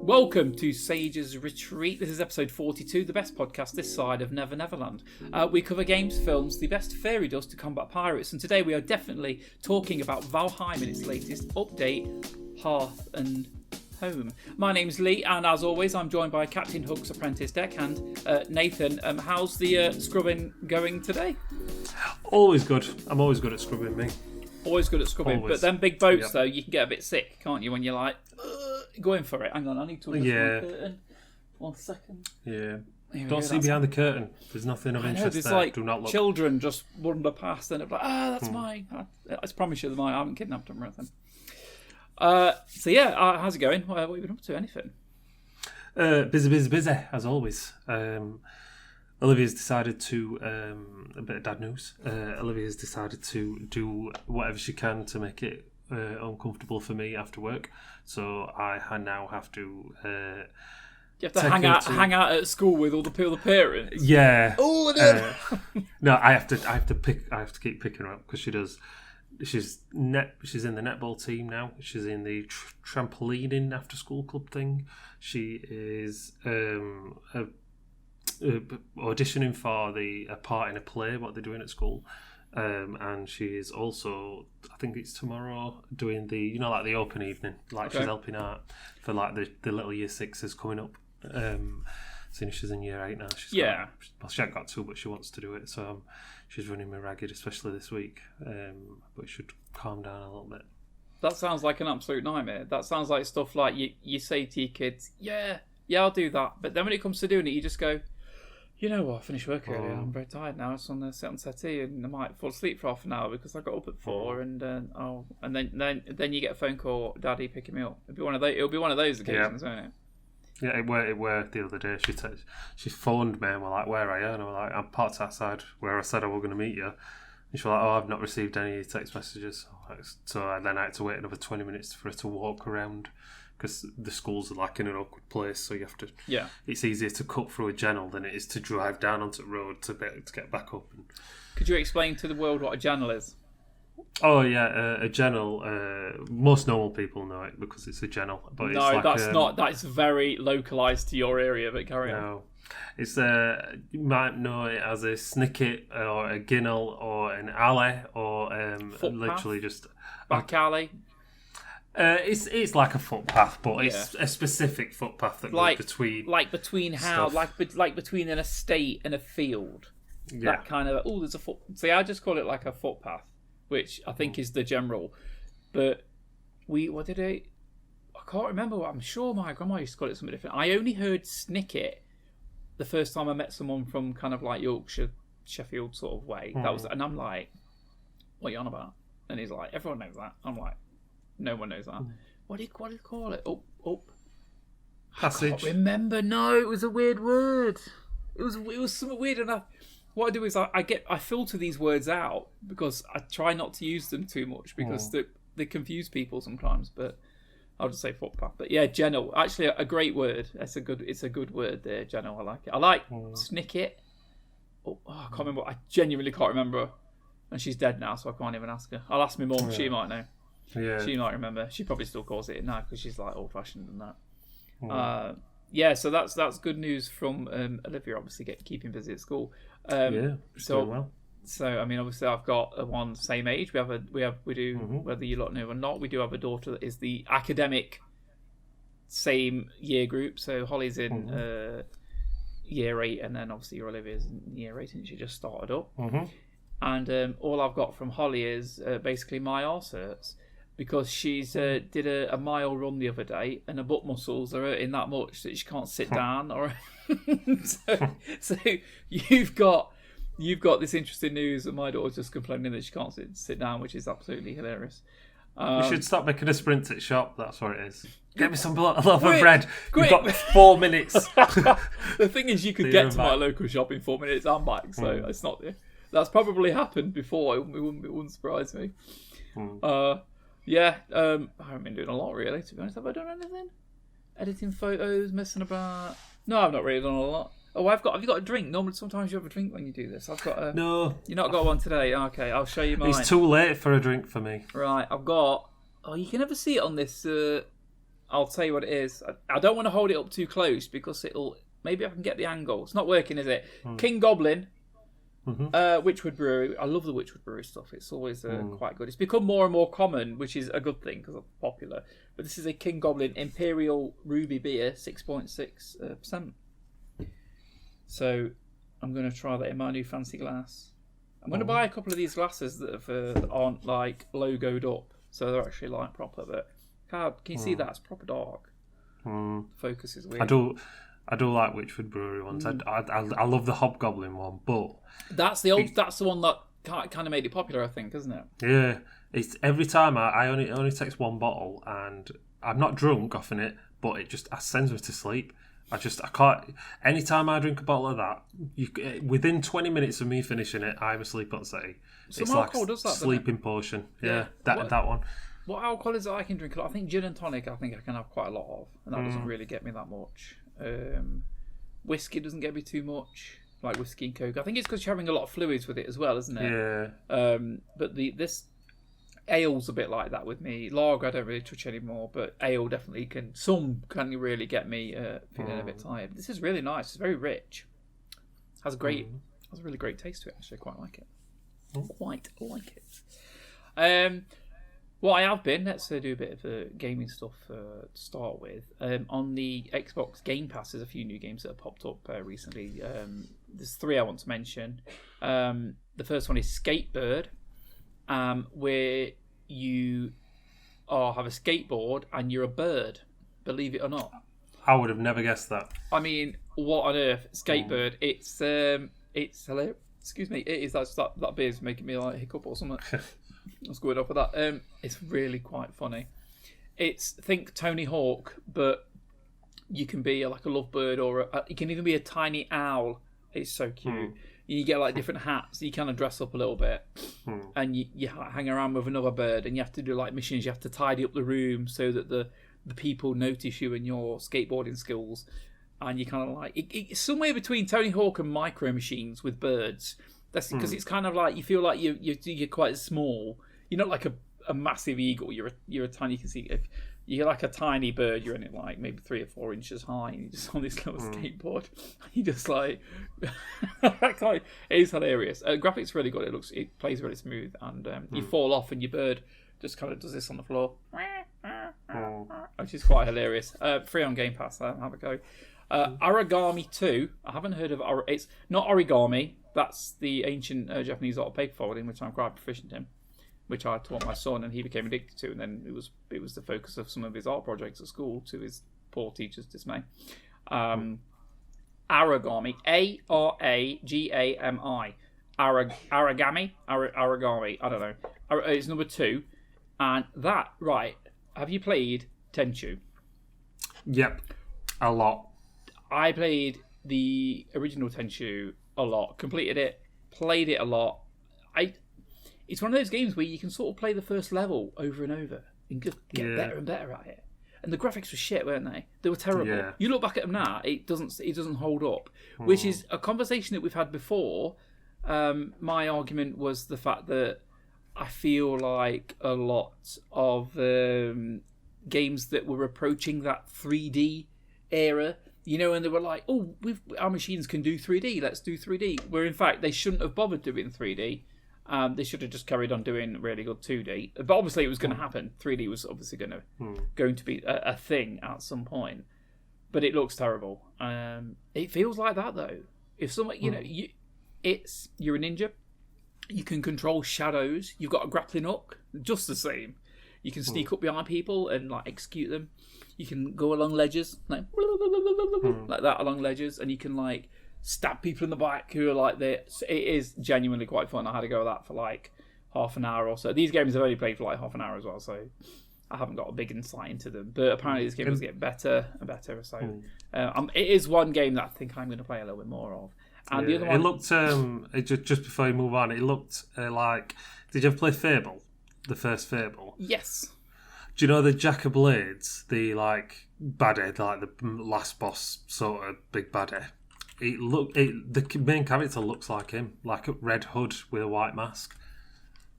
Welcome to Sage's Retreat. This is episode 42, the best podcast this side of Never Neverland. We cover games, films, the best fairy does to combat pirates, and today we are definitely talking about Valheim and its latest update, Hearth and Home. My name's Lee, and as always, I'm joined by Captain Hook's apprentice deckhand, Nathan. How's the scrubbing going today? Always good. I'm always good at scrubbing, me. Always good at scrubbing, Always. But then big boats, though, you can get a bit sick, can't you, when you're like, going for it. Hang on, I need to adjust my curtain. 1 second. Yeah. Don't see behind the curtain. There's nothing of interest there. Like do not look. Children just wander past and it's like, that's mine. I promise you they're mine. I haven't kidnapped them or anything. How's it going? What have you been up to? Anything? Busy, as always. Olivia's decided to, a bit of dad news, Olivia's decided to do whatever she can to make it uncomfortable for me after work. So I now have to... you have to hang out at school with all the parents? Yeah. Oh, no, I have to keep picking her up because she does... She's in the netball team now. She's in the trampolining after school club thing. She is auditioning for a part in a play, what they're doing at school. And she is also, I think it's tomorrow, doing the open evening. She's helping out for the little year sixes coming up. Seeing she's in year 8 now. She hasn't got to, but she wants to do it. So she's running me ragged, especially this week. But it should calm down a little bit. That sounds like an absolute nightmare. That sounds like stuff like you say to your kids, yeah, I'll do that. But then when it comes to doing it, you just go, you know what, I finished work earlier. I'm very tired now. I just want to sit on settee and I might fall asleep for half an hour because I got up at 4 and then you get a phone call, Daddy picking me up. It'll be one of those occasions, won't it? Yeah, it were the other day. She phoned me and we're like, where are you? And I'm like, I'm parked outside where I said I was going to meet you. And she was like, I've not received any text messages. So then I had to wait another 20 minutes for her to walk around because the schools are in an awkward place. So you have to. Yeah. It's easier to cut through a channel than it is to drive down onto the road to get back up. Could you explain to the world what a channel is? Oh yeah, a channel. Most normal people know it because it's a channel. But no, it's that's not. That's very localised to your area. But carry on. No, it's you might know it as a snicket or a ginnel or an alley or literally just back alley. It's like a footpath, but it's a specific footpath that goes between between an estate and a field. Yeah. That kind of there's a foot. See, I just call it like a footpath, which I think is the general. But I can't remember. I'm sure my grandma used to call it something different. I only heard snicket the first time I met someone from kind of like Yorkshire, Sheffield sort of way. And I'm like, what are you on about? And he's like, everyone knows that. I'm like, no one knows that. What do you call it? Passage. I can't remember. No, it was a weird word. It was something weird enough. What I do is I filter these words out because I try not to use them too much because they confuse people sometimes. But I'll just say footpath. But yeah, gentle. Actually, a great word. It's a good word there, gentle. I like it. I like snicket. I can't remember. I genuinely can't remember. And she's dead now, so I can't even ask her. I'll ask my mum. She might know. Yeah. She might remember. She probably still calls it now because she's like old-fashioned and that. So that's good news from Olivia. Obviously, keeping busy at school. Doing well. So I mean, obviously, I've got one same age. We do whether you lot know or not. We do have a daughter that is the academic same year group. So Holly's in year 8, and then obviously Olivia's in year 8, and she just started up. And all I've got from Holly is basically my arsecerts. Because she's did a mile run the other day, and her butt muscles are hurting that much that she can't sit down. So you've got this interesting news that my daughter's just complaining that she can't sit down, which is absolutely hilarious. You should stop making a sprint at shop. That's what it is. Get me some loaf of bread. You've got 4 minutes. The thing is, you could get to my local shop in 4 minutes and back. So it's not. That's probably happened before. It wouldn't surprise me. I haven't been doing a lot really, to be honest. Have I done anything? Editing photos, messing about? No, I've not really done a lot. Oh, have you got a drink? Normally, sometimes you have a drink when you do this. I've got a... No. You've not got one today? Okay, I'll show you mine. It's too late for a drink for me. Right, I've got... Oh, you can never see it on this I'll tell you what it is. I don't want to hold it up too close because it'll... Maybe I can get the angle. It's not working, is it? King Goblin, Witchwood Brewery. I love the Witchwood Brewery stuff. It's always quite good. It's become more and more common, which is a good thing because it's popular. But this is a King Goblin Imperial Ruby Beer, 6.6%. So I'm going to try that in my new fancy glass. I'm going to buy a couple of these glasses that aren't like logoed up, so they're actually like proper. But can you see that? It's proper dark. Focus is weird. I do like Witchwood Brewery ones. I love the Hobgoblin one, but that's the one that kind of made it popular, I think, isn't it? Yeah, it's every time I only takes one bottle, and I'm not drunk off in it, but it sends me to sleep. I can't. Anytime I drink a bottle of that, within 20 minutes of me finishing it, I'm asleep on sea. It's like does that, sleeping potion. Yeah, that one. What alcohol is that I can drink a lot? I think gin and tonic. I think I can have quite a lot of, and that doesn't really get me that much. Whiskey doesn't get me too much, like whiskey and coke. I think it's because you're having a lot of fluids with it as well, isn't it? Yeah. But this ale's a bit like that with me. Lager I don't really touch anymore, but ale definitely can really get me feeling a bit tired. This is really nice. It's very rich. Has a really great taste to it. Actually, I quite like it. Quite like it. What I have been, let's do a bit of gaming stuff to start with. On the Xbox Game Pass, there's a few new games that have popped up recently. There's 3 I want to mention. The first one is Skatebird, where you have a skateboard and you're a bird, believe it or not. I would have never guessed that. I mean, what on earth? Skatebird. It's hilarious. Excuse me. It is that beer's making me like hiccup or something. Let's go up with that. It's really quite funny. Think Tony Hawk, but you can be like a lovebird, or you can even be a tiny owl. It's so cute. You get like different hats. You kind of dress up a little bit, and you hang around with another bird, and you have to do like missions. You have to tidy up the room so that the people notice you and your skateboarding skills. And you kind of like it's somewhere between Tony Hawk and Micro Machines with birds. That's because it's kind of like you feel like you're quite small. You're not like a massive eagle. You're a tiny. You can see if you're like a tiny bird. You're only like maybe 3 or 4 inches high, and you're just on this little skateboard. You just like it is hilarious. Graphics really good. It plays really smooth, and you fall off, and your bird just kind of does this on the floor, which is quite hilarious. Free on Game Pass. Have a go. Origami 2. I haven't heard of it's not origami. That's the ancient Japanese art of paper folding, which I'm quite proficient in, which I taught my son, and he became addicted to. And then it was the focus of some of his art projects at school, to his poor teacher's dismay. Origami, Aragami, Origami. I don't know. It's number 2, and that right. Have you played Tenchu? Yep, a lot. I played the original Tenchu a lot, completed it, played it a lot. It's one of those games where you can sort of play the first level over and over and just get better and better at it. And the graphics were shit, weren't they? They were terrible. Yeah. You look back at them now, it doesn't hold up, which is a conversation that we've had before. My argument was the fact that I feel like a lot of games that were approaching that 3D era, and they were like, oh, our machines can do 3D, let's do 3D. Where in fact, they shouldn't have bothered doing 3D. They should have just carried on doing really good 2D. But obviously it was going to happen. 3D was obviously going to be a thing at some point. But it looks terrible. It feels like that though. If someone, you're a ninja, you can control shadows. You've got a grappling hook, just the same. You can sneak up behind people and like execute them. You can go along ledges, like that along ledges, and you can like stab people in the back who are like this. It is genuinely quite fun. I had to go with that for like half an hour or so. These games I've only played for like half an hour as well, so I haven't got a big insight into them. But apparently this game is getting better and better. So it is one game that I think I'm going to play a little bit more of. And the other one, it looked just before you move on, it looked like. Did you ever play Fable? The first Fable? Yes. Do you know the Jack of Blades, the like baddie, like the last boss sort of big baddie? The main character looks like him, like a red hood with a white mask.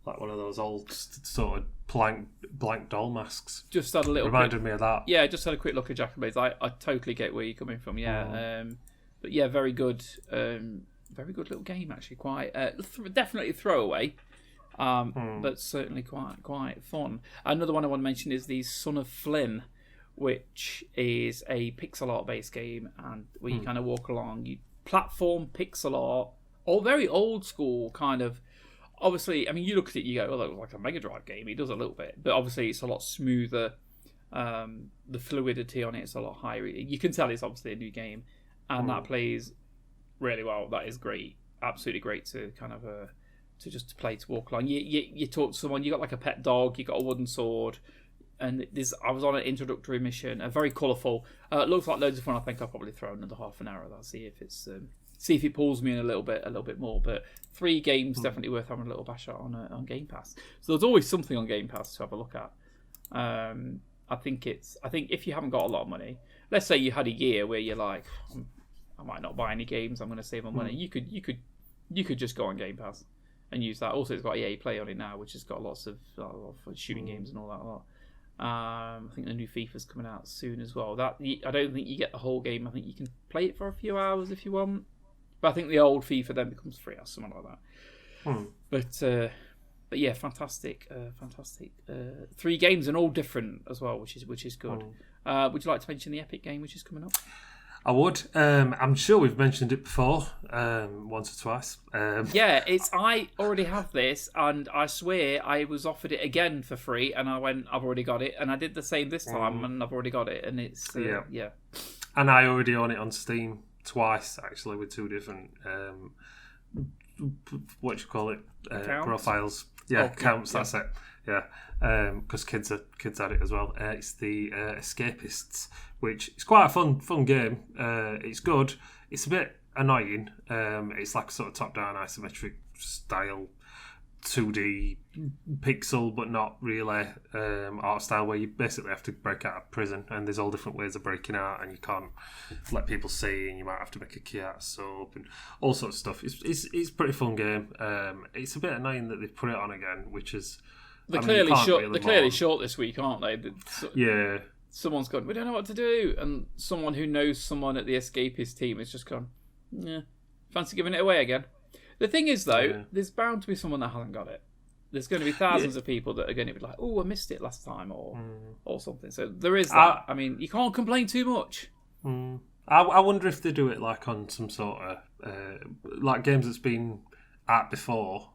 like one of those old sort of blank doll masks. Just had a little. Reminded me of that. Yeah, just had a quick look at Jack and Blades. I totally get where you're coming from. Yeah, but yeah, very good. Very good little game actually. Quite definitely throwaway. But certainly quite fun. Another one I want to mention is the Son of Flynn, which is a pixel art based game, and where you kind of walk along, you platform pixel art, all very old school kind of. Obviously, I mean, you look at it, you go, "Oh, that looks like a Mega Drive game." It does a little bit, but obviously, it's a lot smoother. The fluidity on it is a lot higher. You can tell it's obviously a new game, and that plays really well. That is great, absolutely great to kind of to just play, to walk along. You talk to someone. You got like a pet dog. You got a wooden sword. And I was on an introductory mission, very colourful. Looks like loads of fun. I think I'll probably throw another half an hour of that. See if it pulls me in a little bit more. But 3 games definitely worth having a little bash at on Game Pass. So there's always something on Game Pass to have a look at. I think if you haven't got a lot of money, let's say you had a year where you're like, I might not buy any games. I'm going to save my money. You could just go on Game Pass and use that. Also, it's got EA Play on it now, which has got lots of shooting games and all that lot. I think the new FIFA's coming out soon as well. I don't think you get the whole game. I think you can play it for a few hours if you want. But I think the old FIFA then becomes free or something like that. But yeah, fantastic. 3 games and all different as well, which is good. Would you like to mention the Epic game which is coming up? I would. I'm sure we've mentioned it before, once or twice. Yeah, I already have this, and I swear I was offered it again for free, and I went, I've already got it, and I did the same this time, and I've already got it, and it's yeah. And I already own it on Steam twice, actually, with 2 different what do you call it? Profiles. Yeah, accounts. That's it. Yeah, because kids had it as well. It's the Escapists, which is quite a fun game. It's good. It's a bit annoying. It's like a sort of top-down isometric style 2D pixel, but not really art style, where you basically have to break out of prison, and there's all different ways of breaking out, and you can't let people see, and you might have to make a key out of soap and all sorts of stuff. It's a pretty fun game. It's a bit annoying that they've put it on again, which is. They're clearly short this week, aren't they? Yeah. Someone's gone, we don't know what to do. And someone who knows someone at the Escapist team has just gone, yeah, fancy giving it away again. The thing is, though, there's bound to be someone that hasn't got it. There's going to be thousands of people that are going to be like, oh, I missed it last time or something. So there is that. I mean, you can't complain too much. I wonder if they do it like on some sort of, like games that's been out before,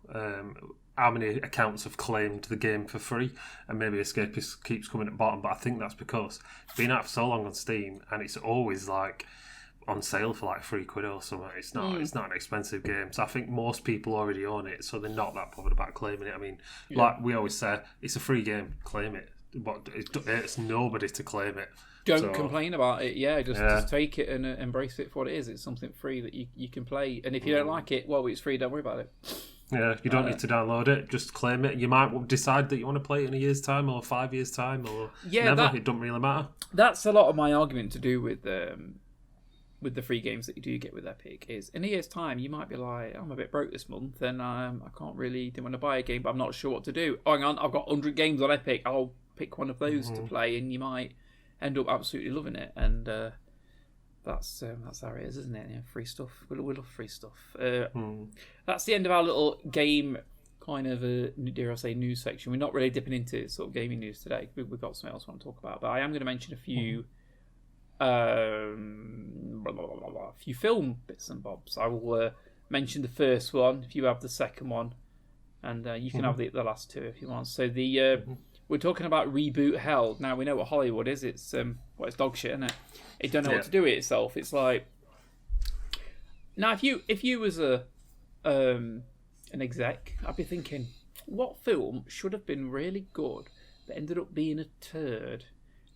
how many accounts have claimed the game for free, and maybe Escapist keeps coming at the bottom, but I think that's because it's been out for so long on Steam, and it's always like on sale for like £3 or something. It's not an expensive game, so I think most people already own it, so they're not that bothered about claiming it. I mean, like we always say, it's a free game, claim it, but it's nobody to claim it. Don't complain about it. Just take it and embrace it for what it is. It's something free that you can play, and if you don't like it, well, it's free, don't worry about it. Yeah, you don't need to download it. Just claim it. You might decide that you want to play it in a year's time or 5 years' time or never. It doesn't really matter. That's a lot of my argument to do with the free games that you do get with Epic. Is in a year's time, you might be like, I'm a bit broke this month, and I didn't want to buy a game, but I'm not sure what to do. Oh, hang on, I've got 100 games on Epic. I'll pick one of those to play, and you might end up absolutely loving it. And that's how it is, isn't it? Yeah, free stuff. We love free stuff. That's the end of our little game kind of dare I say news section. We're not really dipping into sort of gaming news today. We've got something else we want to talk about, but I am going to mention a few film bits and bobs. I will mention the first one if you have the second one, and you can have the last 2 if you want. So we're talking about Reboot Hell. Now we know what Hollywood is. It's it's dog shit, isn't it? It don't know what to do with itself. It's like, now if you was an exec, I'd be thinking, what film should have been really good but ended up being a turd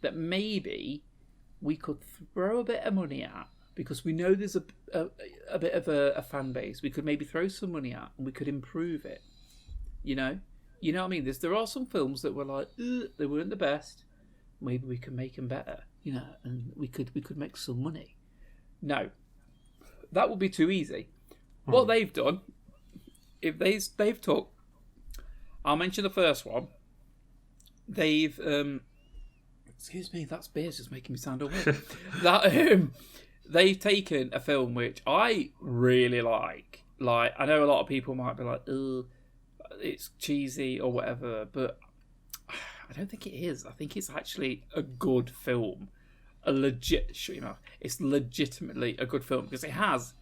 that maybe we could throw a bit of money at, because we know there's a bit of a fan base. We could maybe throw some money at and we could improve it. You know what I mean? There are some films that were like, they weren't the best. Maybe we can make them better, and we could make some money. No, that would be too easy. What they've done, if they've took I'll mention the first one. They've excuse me, that beer's just making me sound all weird. That they've taken a film which I really like. Like, I know a lot of people might be like, "Ugh, it's cheesy or whatever," but I don't think it is. I think it's actually a good film. It's legitimately a good film because it has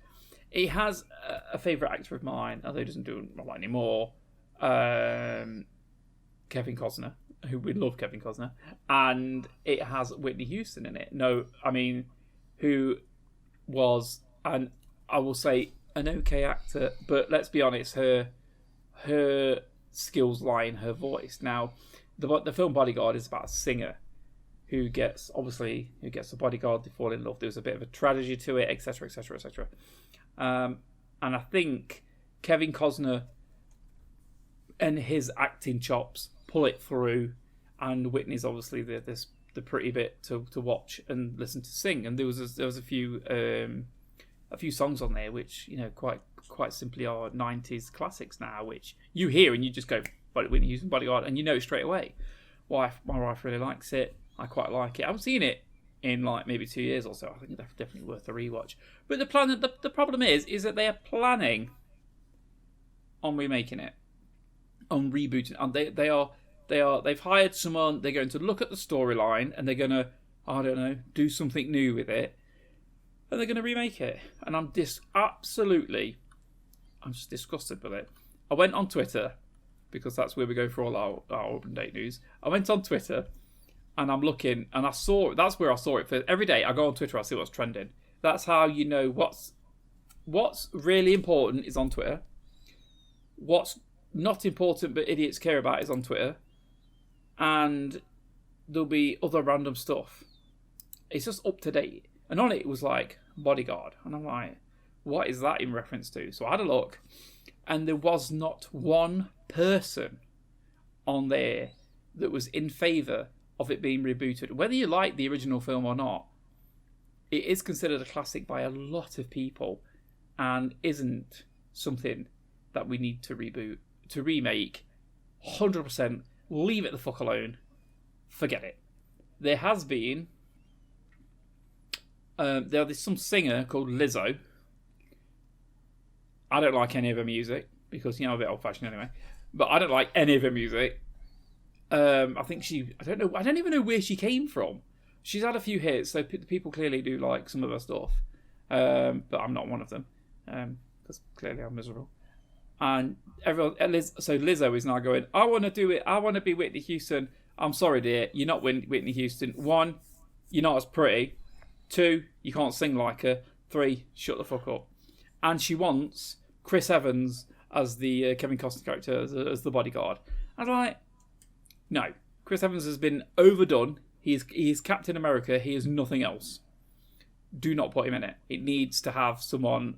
a favourite actor of mine, although he doesn't do it a lot anymore. Kevin Costner, who we love Kevin Costner, and it has Whitney Houston in it. No, I mean, who was, and I will say, an okay actor, but let's be honest, her skills lie in her voice. Now, the film Bodyguard is about a singer who gets a bodyguard, they fall in love. There's a bit of a tragedy to it, etc., etc., etc. And I think Kevin Costner and his acting chops pull it through, and Whitney's obviously the pretty bit to watch and listen to sing. And there was a few songs on there which, you know, quite simply are 90s classics now, which you hear and you just go, "But Whitney Houston, Bodyguard," and you know straight away. My wife really likes it. I quite like it. I haven't seen it in like maybe 2 years or so. I think that's definitely worth a rewatch. But the problem is that they are planning on remaking it, on rebooting, and they've hired someone. They're going to look at the storyline and they're going to, I don't know, do something new with it, and they're going to remake it. And I'm just disgusted with it. I went on Twitter because that's where we go for all our open date news. I went on Twitter. And I'm looking, and that's where I saw it. For every day I go on Twitter, I see what's trending. That's how you know what's really important is on Twitter. What's not important but idiots care about is on Twitter. And there'll be other random stuff. It's just up to date. And on it was like Bodyguard. And I'm like, what is that in reference to? So I had a look, and there was not one person on there that was in favour of it being rebooted. Whether you like the original film or not, it is considered a classic by a lot of people and isn't something that we need to reboot, to remake. 100%, leave it the fuck alone. Forget it. There has been there's some singer called Lizzo. I don't like any of her music because, you know, I'm a bit old-fashioned anyway, but I don't like any of her music. I think I don't even know where she came from. She's had a few hits, so people clearly do like some of her stuff. But I'm not one of them, because clearly I'm miserable. And so Lizzo is now going, I want to do it. I want to be Whitney Houston. I'm sorry, dear, you're not Whitney Houston. 1, you're not as pretty. 2, you can't sing like her. 3, shut the fuck up. And she wants Chris Evans as the Kevin Costner character, as the bodyguard. I'm like, no, Chris Evans has been overdone. He is Captain America. He is nothing else. Do not put him in it. It needs to have someone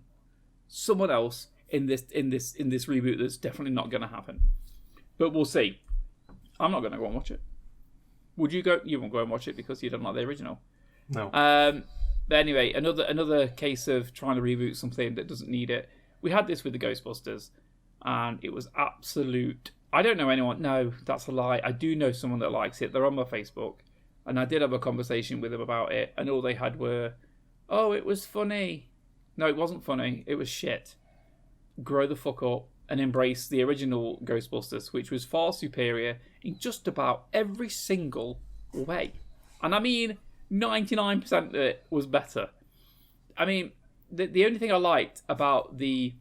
else in this reboot. That's definitely not going to happen. But we'll see. I'm not going to go and watch it. Would you go? You won't go and watch it because you don't like the original. No. But anyway, another case of trying to reboot something that doesn't need it. We had this with the Ghostbusters, and it was absolute. I don't know anyone. No, that's a lie. I do know someone that likes it. They're on my Facebook, and I did have a conversation with them about it, and all they had were, "Oh, it was funny." No, it wasn't funny. It was shit. Grow the fuck up and embrace the original Ghostbusters, which was far superior in just about every single way. And I mean, 99% of it was better. I mean, the only thing I liked about the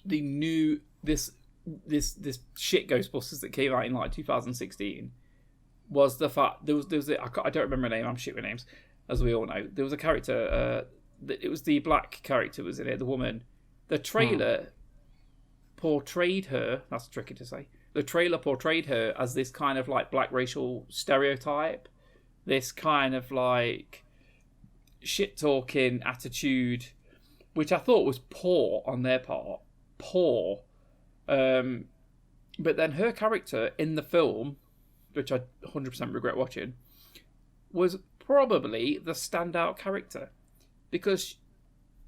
new this shit Ghostbusters that came out in like 2016 was the fact there was I don't remember her name. I'm shit with names, as we all know. There was a character. It was the black character was in it, the woman. The trailer portrayed her. That's tricky to say. The trailer portrayed her as this kind of like black racial stereotype. This kind of like shit talking attitude, which I thought was poor on their part. Poor. But then her character in the film, which I 100% regret watching, was probably the standout character because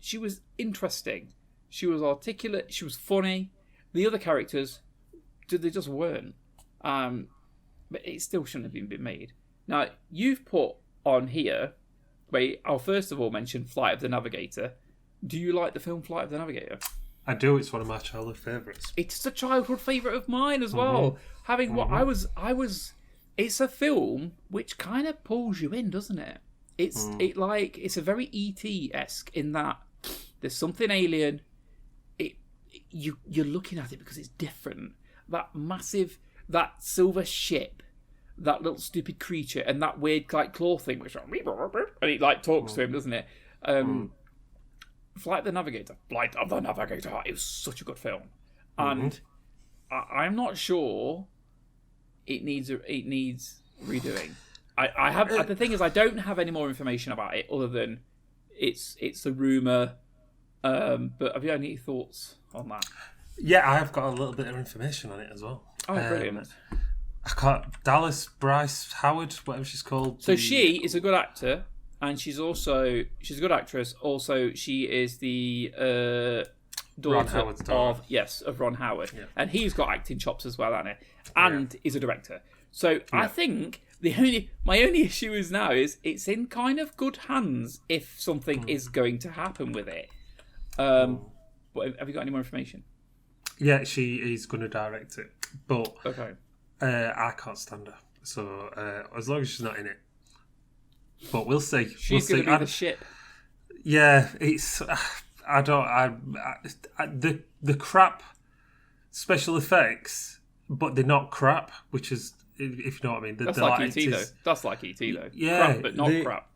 she was interesting, she was articulate, she was funny. The other characters They just weren't. But it still shouldn't have even been made. Now, you've put on here... Wait, I'll first of all mention Flight of the Navigator. Do you like the film Flight of the Navigator? I do. It's one of my childhood favourites. It's a childhood favourite of mine as well. Having what I was... It's a film which kind of pulls you in, doesn't it? It's a very E.T.-esque in that there's something alien. You're looking at it because it's different. That silver ship, that little stupid creature, and that weird like claw thing, which and it like talks to him, doesn't it? Flight of the Navigator. It was such a good film, and I'm not sure it needs redoing. I have the thing is I don't have any more information about it other than it's a rumor. But have you had any thoughts on that? Yeah, I have got a little bit of information on it as well. Oh, brilliant! I can't. Daulis Bryce Howard, whatever she's called. So she is a good actor, and she's a good actress. Also, she is the daughter of Ron Howard, and he's got acting chops as well, hasn't he? And is a director. So I think my only issue is now is it's in kind of good hands if something is going to happen with it. But have you got any more information? Yeah, she is going to direct it, but okay. I can't stand her. So as long as she's not in it, but we'll see. She's going to be the ship. Yeah, it's the crap special effects, but they're not crap, which is if you know what I mean. That's like E.T. though. That's like E.T. though. Yeah, crap, but not crap.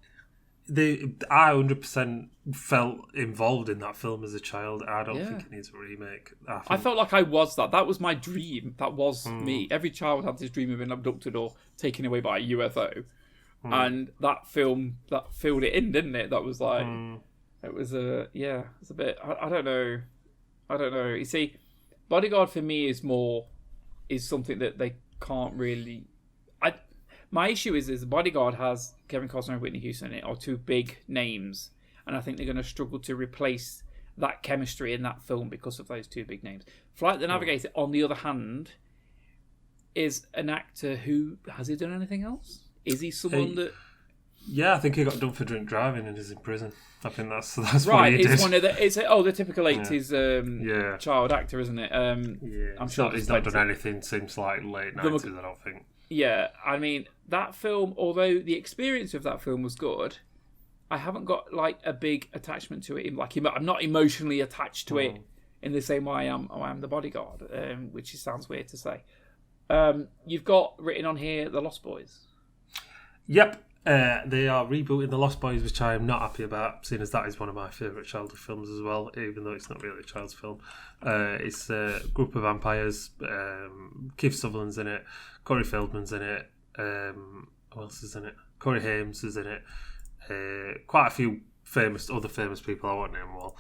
I 100% felt involved in that film as a child. I don't think it needs a remake. I felt like I was that. That was my dream. That was me. Every child had this dream of being abducted or taken away by a UFO. And that film, that filled it in, didn't it? That was like... It was it's a bit... I don't know. You see, Bodyguard for me is something that they can't really... My issue is the Bodyguard has Kevin Costner and Whitney Houston in it, are two big names, and I think they're going to struggle to replace that chemistry in that film because of those two big names. Flight of the Navigator, on the other hand, is an actor who... Has he done anything else? Is he someone that... Yeah, I think he got done for drink driving and is in prison. I think that's right. What he did. One of the the typical 80s child actor, isn't it? I'm sure he's not done anything since like late 90s. I don't think. Yeah, I mean that film. Although the experience of that film was good, I haven't got like a big attachment to it. I'm not emotionally attached to it in the same way I am the Bodyguard, which sounds weird to say. You've got written on here The Lost Boys. Yep. They are rebooting The Lost Boys, which I am not happy about, seeing as that is one of my favourite childhood films as well, even though it's not really a child's film. It's a group of vampires. Keith Sutherland's in it. Corey Feldman's in it. Who else is in it? Corey Haim is in it. Quite a few other famous people. I won't name them all.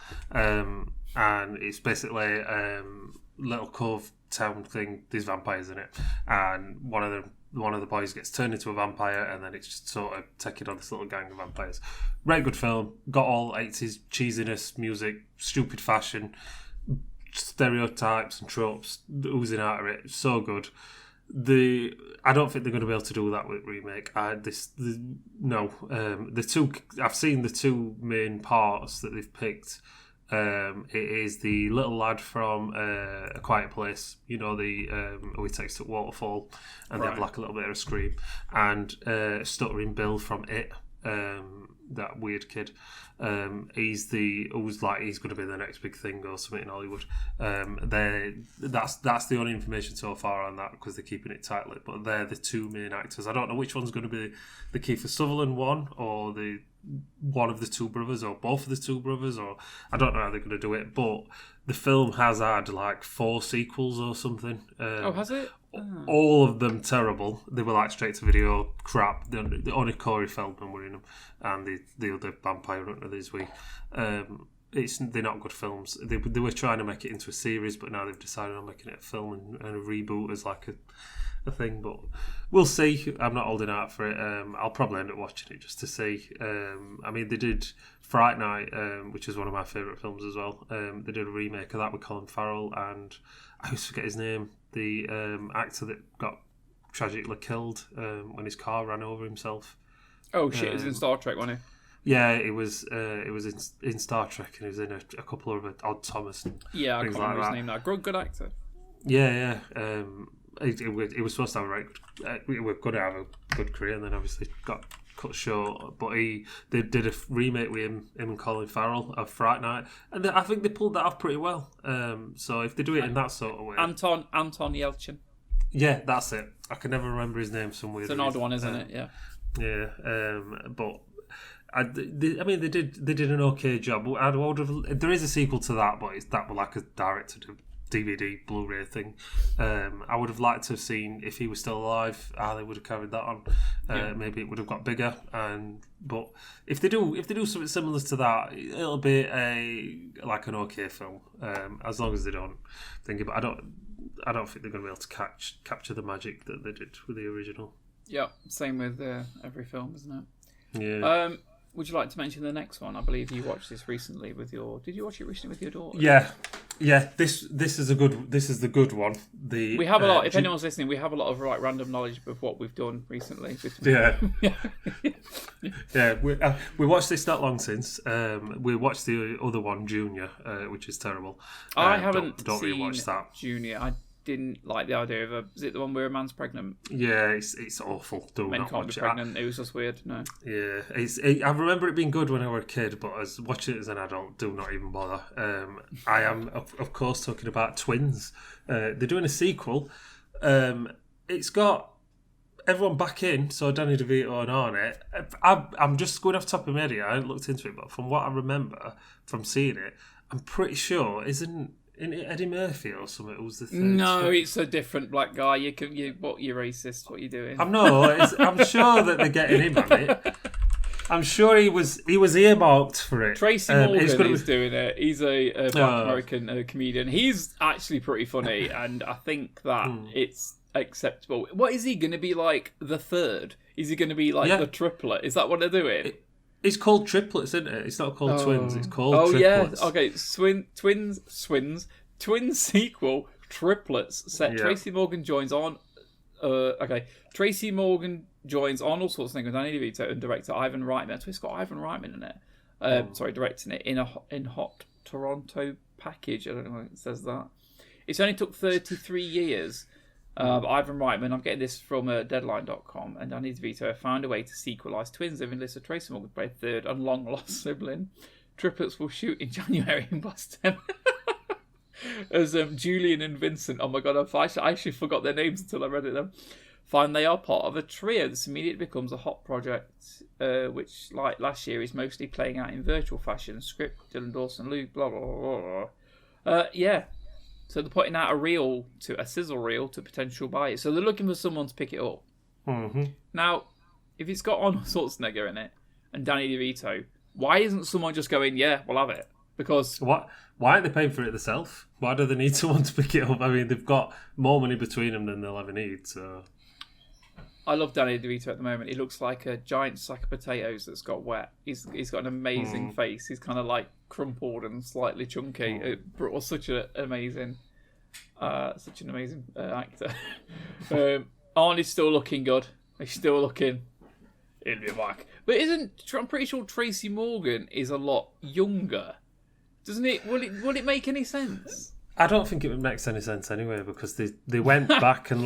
And it's basically little cove town thing. There's vampires in it, and one of the boys gets turned into a vampire, and then it's just sort of taking on this little gang of vampires. Very good film. Got all 80s cheesiness, music, stupid fashion, stereotypes and tropes oozing out of it. So good. I don't think they're going to be able to do that with remake. I've seen the two main parts that they've picked. It is the little lad from A Quiet Place, who he takes to Waterfall, and they have like a little bit of a scream, and Stuttering Bill from It, that weird kid. He's going to be the next big thing or something in Hollywood. That's the only information so far on that because they're keeping it tight-lipped. But they're the two main actors. I don't know which one's going to be the Kiefer Sutherland one or the one of the two brothers or both of the two brothers, or I don't know how they're going to do it. But the film has had like 4 sequels or something. Has it? All of them terrible. They were like straight to video crap. The only Corey Feldman were in them, and the other vampire hunter this week. they're not good films. They were trying to make it into a series, but now they've decided on making it a film and a reboot as like a thing. But we'll see. I'm not holding out for it. I'll probably end up watching it just to see. I mean, they did Fright Night, which is one of my favourite films as well. They did a remake of that with Colin Farrell, and I always forget his name. The actor that got tragically killed when his car ran over himself. Oh shit! It was in Star Trek, wasn't it? Yeah, it was in Star Trek, and he was in a couple of Odd Thomas. And yeah, I can't remember his name now. Good actor. Yeah. It was supposed to have we're going to have a good career, and then obviously got cut short. But they did a remake with him and Colin Farrell of Fright Night, and I think they pulled that off pretty well. So if they do it in that sort of way, Anton Yelchin. Yeah, that's it. I can never remember his name. Some weird. It's an odd one, isn't it? Yeah. Yeah, but. I mean, they did an okay job. There is a sequel to that, but that was like a directed DVD Blu-ray thing. I would have liked to have seen if he was still alive how they would have carried that on. Maybe it would have got bigger. But if they do something similar to that, it'll be like an okay film. As long as they don't think about. I don't think they're going to be able to capture the magic that they did with the original. Yeah, same with every film, isn't it? Yeah. Would you like to mention the next one? I believe you watched this recently with your. Did you watch it recently with your daughter? Yeah. This is the good one. We have a lot. If anyone's listening, we have a lot of random knowledge of what we've done recently. Yeah. Yeah. We watched this not long since. We watched the other one, Junior, which is terrible. I haven't don't seen rewatch that. Junior. I didn't like the idea of is it the one where a man's pregnant? Yeah, it's awful. Men can't be pregnant. It was just weird. No. Yeah, I remember it being good when I was a kid, but as watching it as an adult, do not even bother. I am of course talking about Twins. They're doing a sequel. It's got everyone back in, so Danny DeVito and Arnett. I'm just going off the top of my head here. I haven't looked into it, but from what I remember from seeing it, I'm pretty sure isn't Eddie Murphy or something? It was the third. No, it's a different black guy. You're racist. What are you doing? I'm sure that they're getting him on it. I'm sure he was earmarked for it. Tracy Morgan is doing it. He's a black American comedian. He's actually pretty funny, and I think that it's acceptable. What is he going to be like? The third? Is he going to be like the triplet? Is that what they're doing? It's called Triplets, isn't it? It's not called Twins. It's called Triplets. Yeah. Okay. Twins sequel, Triplets. Set. Yeah. Tracy Morgan joins on. Tracy Morgan joins Arnold Schwarzenegger and Danny DeVito and director Ivan Reitman. That's why it's got Ivan Reitman in it. Directing it in Hot Toronto package. I don't know why it says that. It's only took 33 years. Ivan Reitman, I'm getting this from Deadline.com, and Danny DeVito have found a way to sequelise Twins. They've enlisted Tracy Morgan to play third and long-lost sibling. Triplets will shoot in January in Boston. As Julian and Vincent, oh my god, I actually forgot their names until I read it then. Find they are part of a trio. This immediately becomes a hot project, which, like last year, is mostly playing out in virtual fashion. Script, Dylan Dawson, Luke, blah, blah, blah, blah. Yeah. So they're putting out a sizzle reel to potential buyers. So they're looking for someone to pick it up. Mm-hmm. Now, if it's got Arnold Schwarzenegger in it and Danny DeVito, why isn't someone just going, yeah, we'll have it? Because why aren't they paying for it themselves? Why do they need someone to pick it up? I mean, they've got more money between them than they'll ever need. So I love Danny DeVito at the moment. He looks like a giant sack of potatoes that's got wet. He's got an amazing face. He's kind of like crumpled and slightly chunky. It was such an amazing actor. Arnie's still looking good. He's still looking in the back. But I'm pretty sure Tracy Morgan is a lot younger. Doesn't it? Will it make any sense? I don't think it makes any sense anyway, because they went back and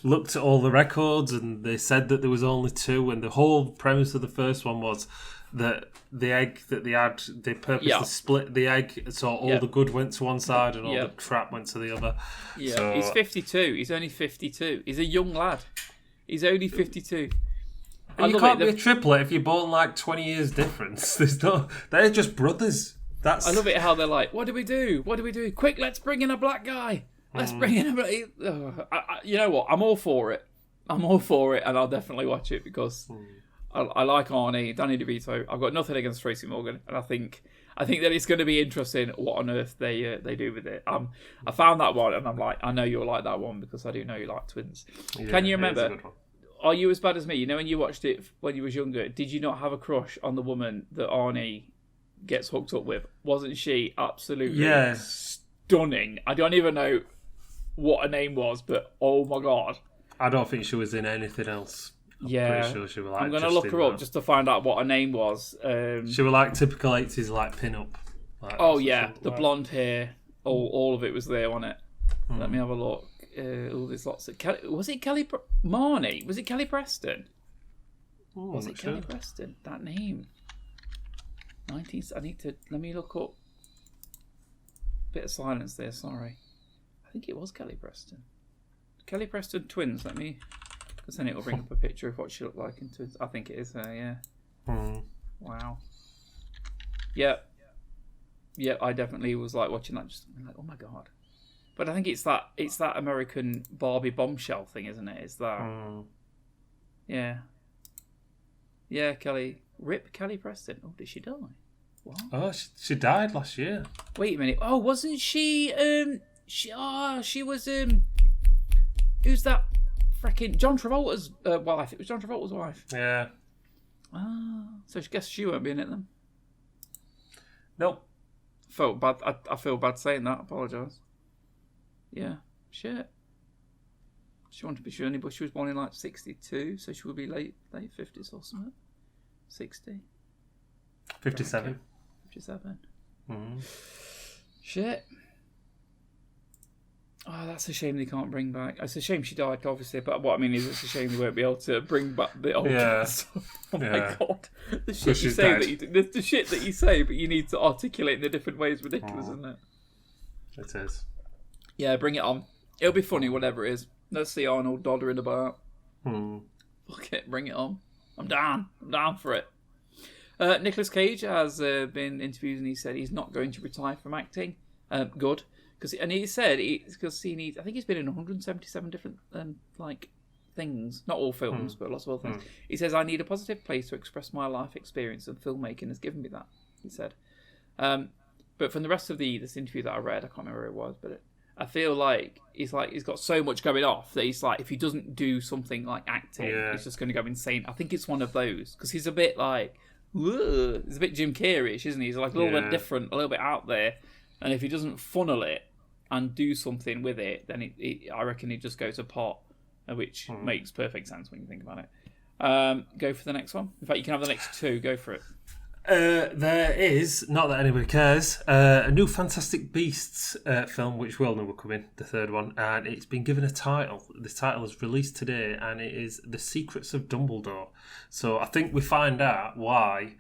looked at all the records, and they said that there was only 2, and the whole premise of the first one was that the egg that they had, they purposely split the egg, so all the good went to one side and all the crap went to the other. Yeah, so, he's 52. He's only 52. He's a young lad. He's only 52. And you can't be a triplet if you're born 20 years difference. They're just brothers. I love it how they're like, what do we do? Quick, let's bring in a black guy. Let's bring in a black... you know what? I'm all for it, and I'll definitely watch it because I like Arnie, Danny DeVito. I've got nothing against Tracy Morgan, and I think that it's going to be interesting what on earth they do with it. I found that one, and I'm like, I know you'll like that one because I do know you like twins. Yeah, can you remember? Are you as bad as me? You know, when you watched it when you was younger, did you not have a crush on the woman that Arnie gets hooked up with? Wasn't she absolutely stunning? I don't even know what her name was, but oh my god. I don't think she was in anything else. I'm pretty sure she was like, I'm going to look her up just to find out what her name was. She was like typical 80s like pin-up. Like, the blonde hair. All of it was there, wasn't it? Let me have a look. There's lots of... was it Kelly... Marnie? Was it Kelly Preston? Was it Kelly Preston? That name. 19... I need to... Let me look up. Bit of silence there, sorry. I think it was Kelly Preston. Kelly Preston twins, let me... Because then it will bring up a picture of what she looked like in twins. I think it is her, yeah. Wow. Yep, I definitely was like watching that, just like, oh my god. But I think it's that American Barbie bombshell thing, isn't it? It's that. Yeah. Yeah, Kelly Preston. Oh, did she die? What? Oh, she died last year. Wait a minute. Oh, wasn't she? She was. Who's that? Freaking John Travolta's wife. It was John Travolta's wife. Yeah. So I guess she won't be in it then. Nope. Felt bad. I feel bad saying that. Apologise. Yeah. Shit. She wanted to be shiny, but she was born in like 62, so she would be late 50s or something. 60. 57. Okay. 57. Shit. Oh, that's a shame they can't bring back. It's a shame she died, obviously, but what I mean is it's a shame they won't be able to bring back the old cast. Oh my god. The shit you say the shit that you say, but you need to articulate in the different ways, ridiculous, isn't it? It is. Yeah, bring it on. It'll be funny, whatever it is. Let's see Arnold doddering about. Fuck it, bring it on. I'm down. I'm down for it. Nicolas Cage has been interviewed and he said he's not going to retire from acting. Good. And he said because he needs. I think he's been in 177 different things, not all films, but lots of other things. He says I need a positive place to express my life experience, and filmmaking has given me that. He said, but from the rest of this interview that I read, I can't remember where it was, but I feel like he's got so much going off that he's like, if he doesn't do something like acting, he's just going to go insane. I think it's one of those because he's a bit like, he's a bit Jim Carrey-ish, isn't he? He's like a little bit different, a little bit out there, and if he doesn't funnel it and do something with it, then I reckon it just goes apart, which makes perfect sense when you think about it. Go for the next one. In fact, you can have the next two. Go for it. There is, not that anybody cares, a new Fantastic Beasts film, which we all know will come in, the third one, and it's been given a title. This title is released today, and it is The Secrets of Dumbledore. So I think we find out why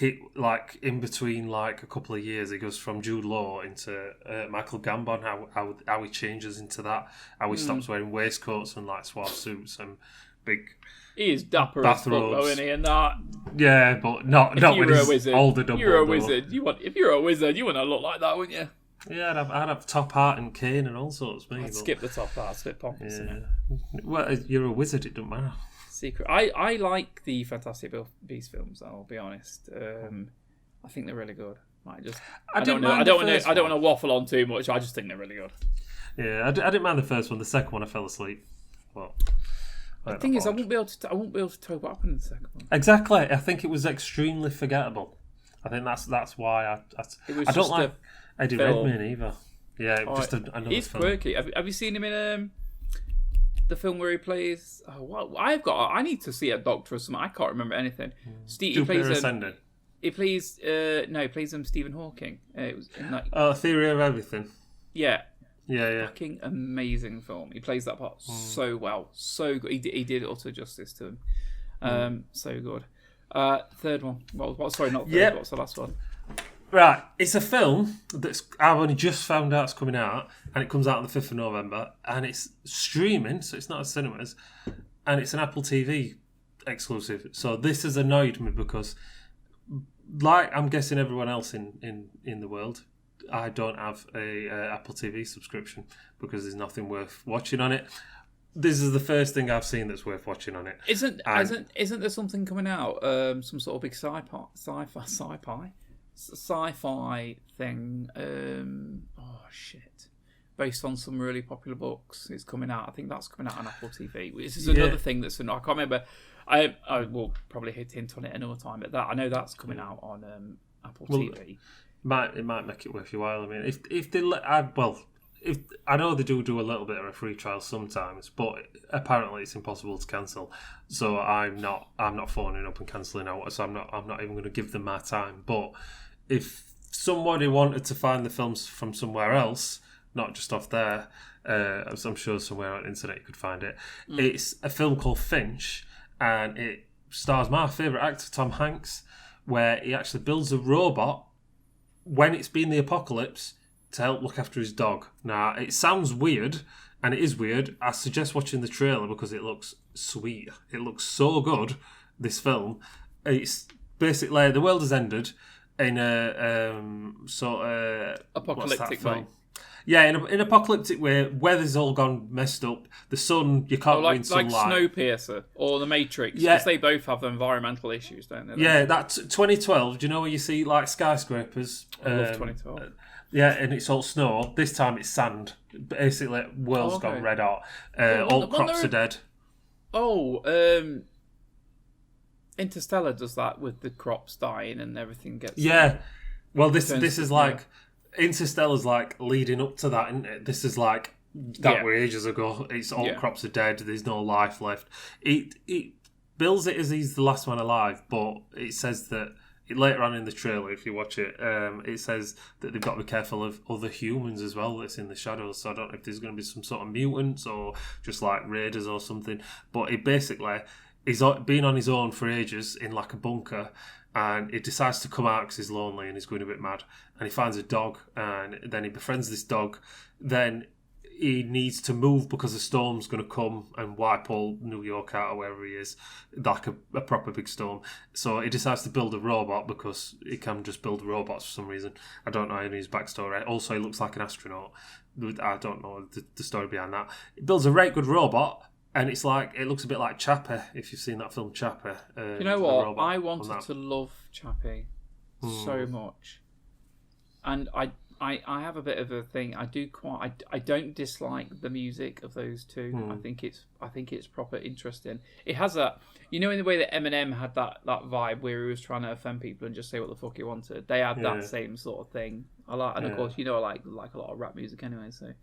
in between a couple of years, it goes from Jude Law into Michael Gambon, how he changes into that, how he stops wearing waistcoats and suave suits and big he is dapper as fuck, though, isn't he? And that. Yeah, but not when he's older Dumbledore. You're a wizard. If you're a wizard, you want to look like that, wouldn't you? Yeah, I'd have top hat and cane and all sorts. I'd skip the top hat. It's a bit pompous, isn't it? Well, you're a wizard. It doesn't matter. Secret. I like the Fantastic Beasts films. I'll be honest. I think they're really good. I don't want to waffle on too much. I just think they're really good. Yeah, I didn't mind the first one. The second one, I fell asleep. Well, the thing is, I won't be able to tell what happened in the second one. Exactly. I think it was extremely forgettable. I think that's why I don't like Eddie Redmayne either. Yeah, another he's film. Quirky. Have you seen him in the film where he plays? I need to see a doctor or something. I can't remember anything. Jupiter Ascending. He plays he plays Stephen Hawking. It was in Theory of Everything. Yeah. Yeah. Fucking amazing film. He plays that part so well, so good. He did utter justice to him. So good. Third one. Sorry, not third. Yep. What's the last one? Right, it's a film I've only just found out it's coming out, and it comes out on the 5th of November, and it's streaming, so it's not at cinemas, and it's an Apple TV exclusive. So this has annoyed me because, I'm guessing everyone else in the world, I don't have a Apple TV subscription because there's nothing worth watching on it. this is the first thing I've seen that's worth watching on it. Isn't there something coming out? Some sort of big sci-fi thing. Based on some really popular books. It's coming out. I think that's coming out on Apple TV. This is another thing that's. I can't remember. I will probably hint on it another time. But I know that's coming out on Apple TV. It might make it worth your while. I mean, if they if I know they do a little bit of a free trial sometimes, but apparently it's impossible to cancel. So I'm not phoning up and cancelling out. So I'm not even going to give them my time. But if somebody wanted to find the films from somewhere else, not just off there, as I'm sure somewhere on the internet you could find it. It's a film called Finch, and it stars my favourite actor, Tom Hanks, where he actually builds a robot when it's been the apocalypse to help look after his dog. Now, it sounds weird, and it is weird. I suggest watching the trailer because it looks sweet. It looks so good, this film. It's basically, the world has ended in a sort of... apocalyptic way. Yeah, in an apocalyptic way, weather's all gone messed up. The sun, you can't win sunlight. Like Snowpiercer or The Matrix, because they both have environmental issues, don't they? Yeah, that's 2012. Do you know where you see like skyscrapers? I love 2012. Yeah, and it's all snow. This time it's sand. Basically, world's gone red hot. All crops are dead. Interstellar does that with the crops dying and everything gets... Yeah, well, this is like... Interstellar's like leading up to that, isn't it? This is like that were ages ago. It's all crops are dead. There's no life left. It bills it as he's the last one alive, but it says that later on in the trailer, if you watch it, it says that they've got to be careful of other humans as well that's in the shadows. So I don't know if there's going to be some sort of mutants or just like raiders or something. But it basically he's been on his own for ages in like a bunker. And he decides to come out because he's lonely and he's going a bit mad. And he finds a dog, and then he befriends this dog. Then he needs to move because a storm's going to come and wipe all New York out or wherever he is, like a proper big storm. So he decides to build a robot because he can just build robots for some reason. I don't know any of his backstory. Also, he looks like an astronaut. I don't know the story behind that. He builds a very good robot. And it's like, it looks a bit like Chappie, if you've seen that film Chappie. You know what? I wanted to love Chappie so much. And I have a bit of a thing. I don't dislike the music of those two. I think it's proper interesting. It has that, you know, in the way that Eminem had that vibe where he was trying to offend people and just say what the fuck he wanted. They had that same sort of thing. And of course, you know, I like a lot of rap music anyway, so...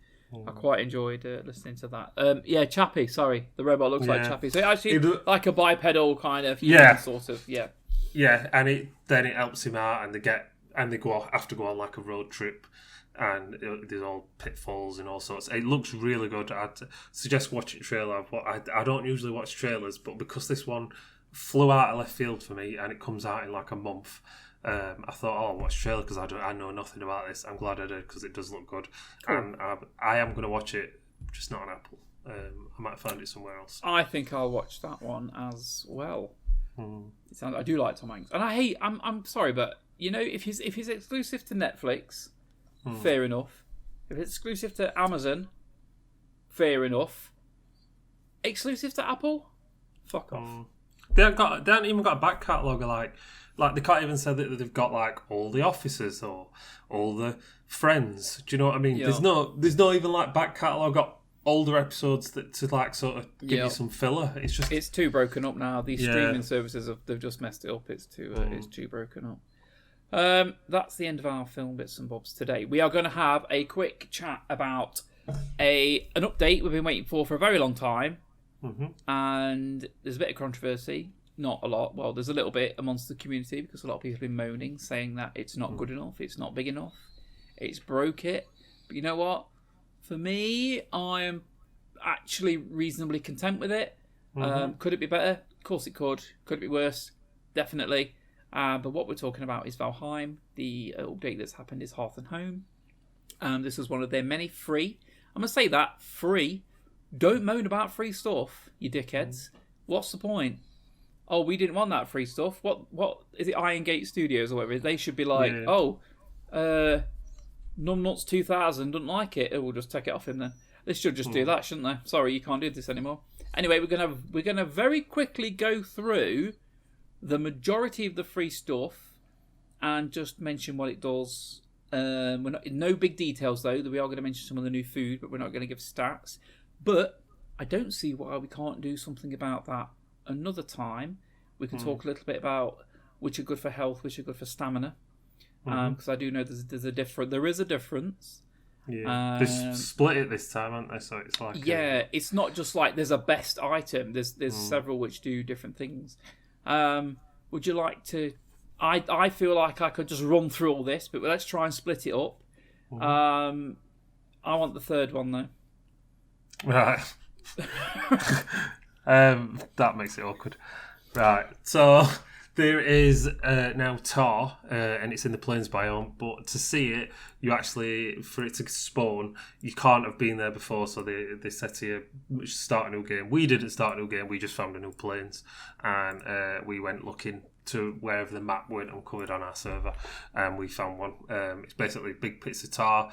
I quite enjoyed listening to that. Chappie, sorry. The robot looks like Chappie. So actually like a bipedal kind of sort of, Yeah, and then it helps him out and they have to go on like a road trip and there's all pitfalls and all sorts. It looks really good. I'd suggest watching the trailer. I don't usually watch trailers, but because this one flew out of left field for me and it comes out in like a month, I thought, I'll watch the trailer because I know nothing about this. I'm glad I did because it does look good. Cool. And I am going to watch it, just not on Apple. I might find it somewhere else. I think I'll watch that one as well. I do like Tom Hanks. And I'm sorry, but, you know, if he's exclusive to Netflix, fair enough. If it's exclusive to Amazon, fair enough. Exclusive to Apple? Fuck off. They haven't even got a back catalogue like they can't even say that they've got like all the officers or all the Friends. Do you know what I mean? Yeah. There's no even like back catalogue got older episodes that to like sort of give you some filler. It's too broken up now. These streaming services they've just messed it up. It's too broken up. That's the end of our film bits and bobs today. We are going to have a quick chat about an update we've been waiting for a very long time, and there's a bit of controversy. Not a lot. Well, there's a little bit amongst the community because a lot of people have been moaning, saying that it's not good enough, it's not big enough, it's broke it. But you know what? For me, I am actually reasonably content with it. Could it be better? Of course it could. Could it be worse? Definitely. But what we're talking about is Valheim. The update that's happened is Hearth and Home. This was one of their many free. I'm going to say that, free. Don't moan about free stuff, you dickheads. What's the point? Oh, we didn't want that free stuff. What is it? Iron Gate Studios or whatever. They should be like, Numbnuts 2000 doesn't like it. We'll just take it off him then. They should just do that, shouldn't they? Sorry, you can't do this anymore. Anyway, we're gonna very quickly go through the majority of the free stuff and just mention what it does. We're not no big details though. We are going to mention some of the new food, but we're not going to give stats. But I don't see why we can't do something about that another time. We can talk a little bit about which are good for health, which are good for stamina, because I do know there is a difference. Yeah, they split it this time, aren't they? So it's like it's not just like there's a best item. There's several which do different things. Would you like to? I feel like I could just run through all this, but let's try and split it up. I want the third one though. Right. That makes it awkward. Right. So there is now tar, and it's in the plains biome. But to see it, you actually, for it to spawn, you can't have been there before. So they said to you, start a new game. We didn't start a new game. We just found a new plains, and we went looking to wherever the map weren't uncovered on our server, and we found one. It's basically big pits of tar.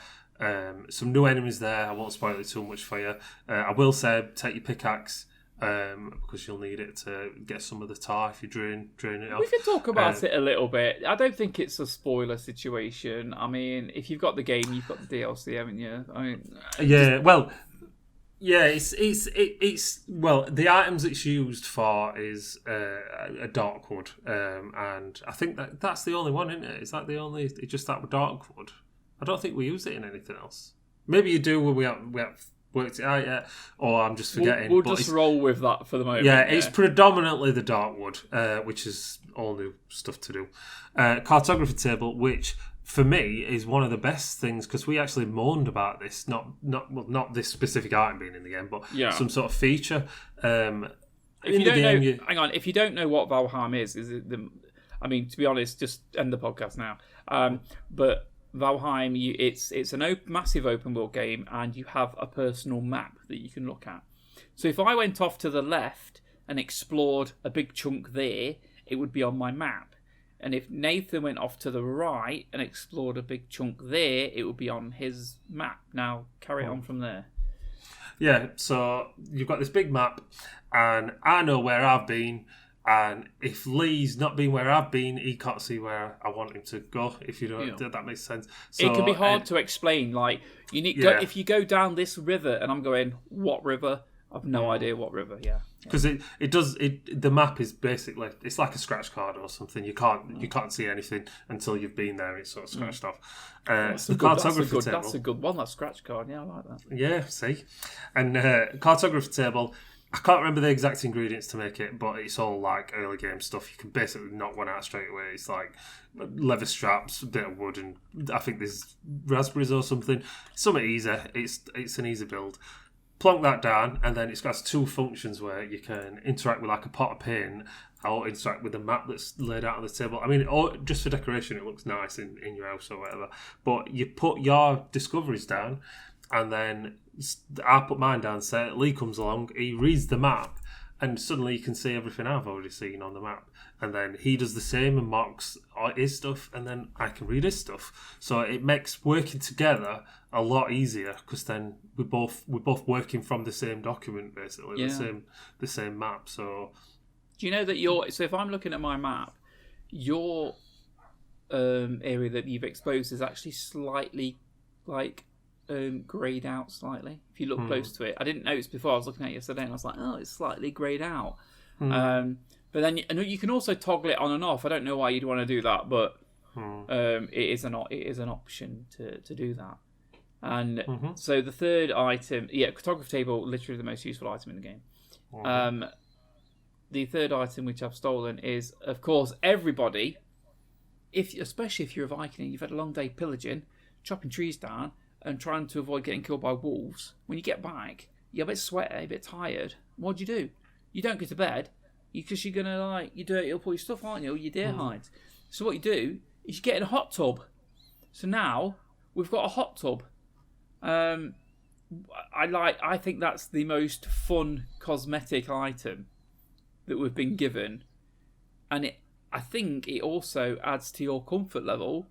Some new enemies there. I won't spoil it too much for you. I will say, take your pickaxe. Because you'll need it to get some of the tar if you drain it off. We can talk about it a little bit. I don't think it's a spoiler situation. I mean, if you've got the game, you've got the DLC, haven't you? I mean, it's the items it's used for is a dark wood, and I think that's the only one, isn't it? Is that the only? It's just that dark wood. I don't think we use it in anything else. Maybe you do when we have worked it out yet, or I'm just forgetting. We'll just roll with that for the moment. Yeah, it's predominantly the dark wood, which is all new stuff to do. Cartography table, which for me is one of the best things, because we actually moaned about this, not this specific item being in the game, but some sort of feature. If you don't know, hang on. If you don't know what Valheim is it I mean, to be honest, just end the podcast now. But Valheim, it's a massive open world game, and you have a personal map that you can look at. So if I went off to the left and explored a big chunk there, it would be on my map. And if Nathan went off to the right and explored a big chunk there, it would be on his map. Now, carry on from there. Yeah, so you've got this big map, and I know where I've been. And if Lee's not been where I've been, he can't see where I want him to go. If you don't, that makes sense. So, it can be hard to explain. Like you need, if you go down this river, and I'm going, what river? I've no idea what river. Yeah, because the map is basically, it's like a scratch card or something. You can't see anything until you've been there. And it's sort of scratched off. That's a good one. That scratch card. Yeah, I like that. Yeah, see, and cartography table. I can't remember the exact ingredients to make it, but it's all like early game stuff. You can basically knock one out straight away. It's like leather straps, a bit of wood, and I think there's raspberries or something. Something easy. It's an easy build. Plonk that down, and then it's got two functions where you can interact with like a pot of paint, or interact with the map that's laid out on the table. I mean, just for decoration, it looks nice in your house or whatever. But you put your discoveries down, and then I put mine down, so Lee comes along, he reads the map, and suddenly you can see everything I've already seen on the map. And then he does the same and marks his stuff, and then I can read his stuff. So it makes working together a lot easier, because then we're both working from the same document, basically, the same map. So do you know that so if I'm looking at my map, your area that you've exposed is actually slightly like greyed out slightly. If you look close to it, I didn't notice before. I was looking at it yesterday, and I was like, "Oh, it's slightly greyed out." But then you can also toggle it on and off. I don't know why you'd want to do that, but it is an option to do that. And so the third item, cartography table, literally the most useful item in the game. The third item which I've stolen is, of course, everybody. Especially if you're a Viking and you've had a long day pillaging, chopping trees down, and trying to avoid getting killed by wolves, when you get back, you're a bit sweaty, a bit tired. What do? You don't go to bed, because you're going to, you dirty up all your stuff, aren't you? All your deer hides. So what you do is you get in a hot tub. So now, we've got a hot tub. I think that's the most fun cosmetic item that we've been given. And I think it also adds to your comfort level,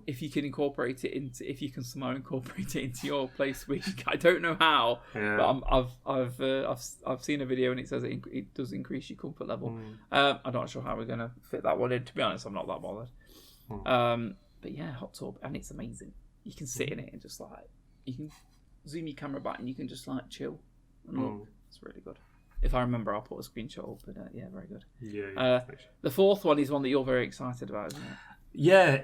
if you can incorporate it if you can somehow incorporate it into your place. I don't know how, but I've seen a video and it says it does increase your comfort level. I'm not sure how we're gonna fit that one in. To be honest, I'm not that bothered. But yeah, hot tub, and it's amazing. You can sit in it and just like you can zoom your camera back and you can just like chill and look. It's really good. If I remember, I'll put a screenshot up. But yeah, very good. Yeah. The fourth one is one that you're very excited about, isn't it? Yeah.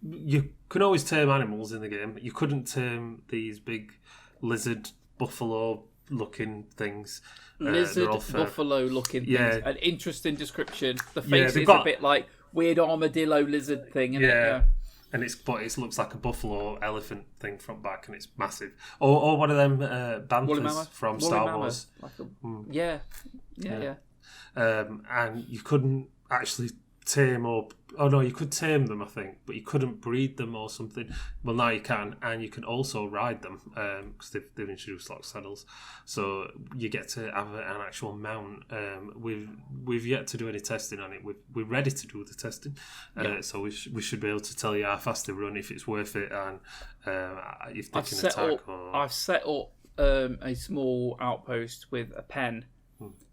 You can always tame animals in the game. You couldn't tame these big lizard buffalo-looking things. Lizard buffalo-looking things. Yeah. An interesting description. The face is a bit like weird armadillo lizard thing, isn't it? Yeah. And it looks like a buffalo elephant thing from back, and it's massive. Or one of them banthas from Star Wars. Yeah. And you couldn't actually tame or... Oh no, you could tame them, I think, but you couldn't breed them or something. Well, now you can, and you can also ride them because they've introduced lock saddles. So you get to have an actual mount. We've yet to do any testing on it. We're ready to do the testing, so we should be able to tell you how fast they run, if it's worth it, and if they can attack. I've set up a small outpost with a pen,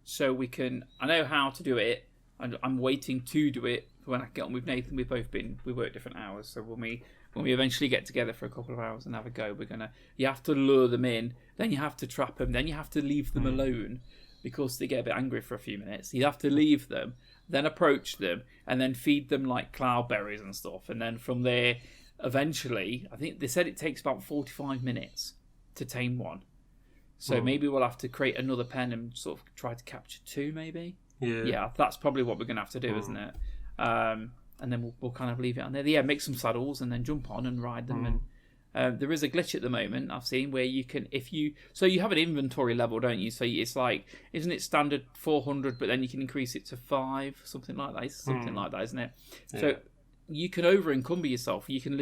so we can. I know how to do it. I'm waiting to do it when I get on with Nathan. We work different hours, so when we eventually get together for a couple of hours and have a go, you have to lure them in, then you have to trap them, then you have to leave them alone because they get a bit angry for a few minutes. You have to leave them, then approach them, and then feed them like cloudberries and stuff, and then from there, eventually, I think they said it takes about 45 minutes to tame one. So maybe we'll have to create another pen and sort of try to capture two, maybe. Yeah, that's probably what we're going to have to do, isn't it? And then we'll kind of leave it on there. Yeah, make some saddles and then jump on and ride them. And there is a glitch at the moment I've seen where you can, so you have an inventory level, don't you? So it's like, isn't it standard 400, but then you can increase it to 5, something like that. It's something like that, isn't it? Yeah. So you can over encumber yourself. You can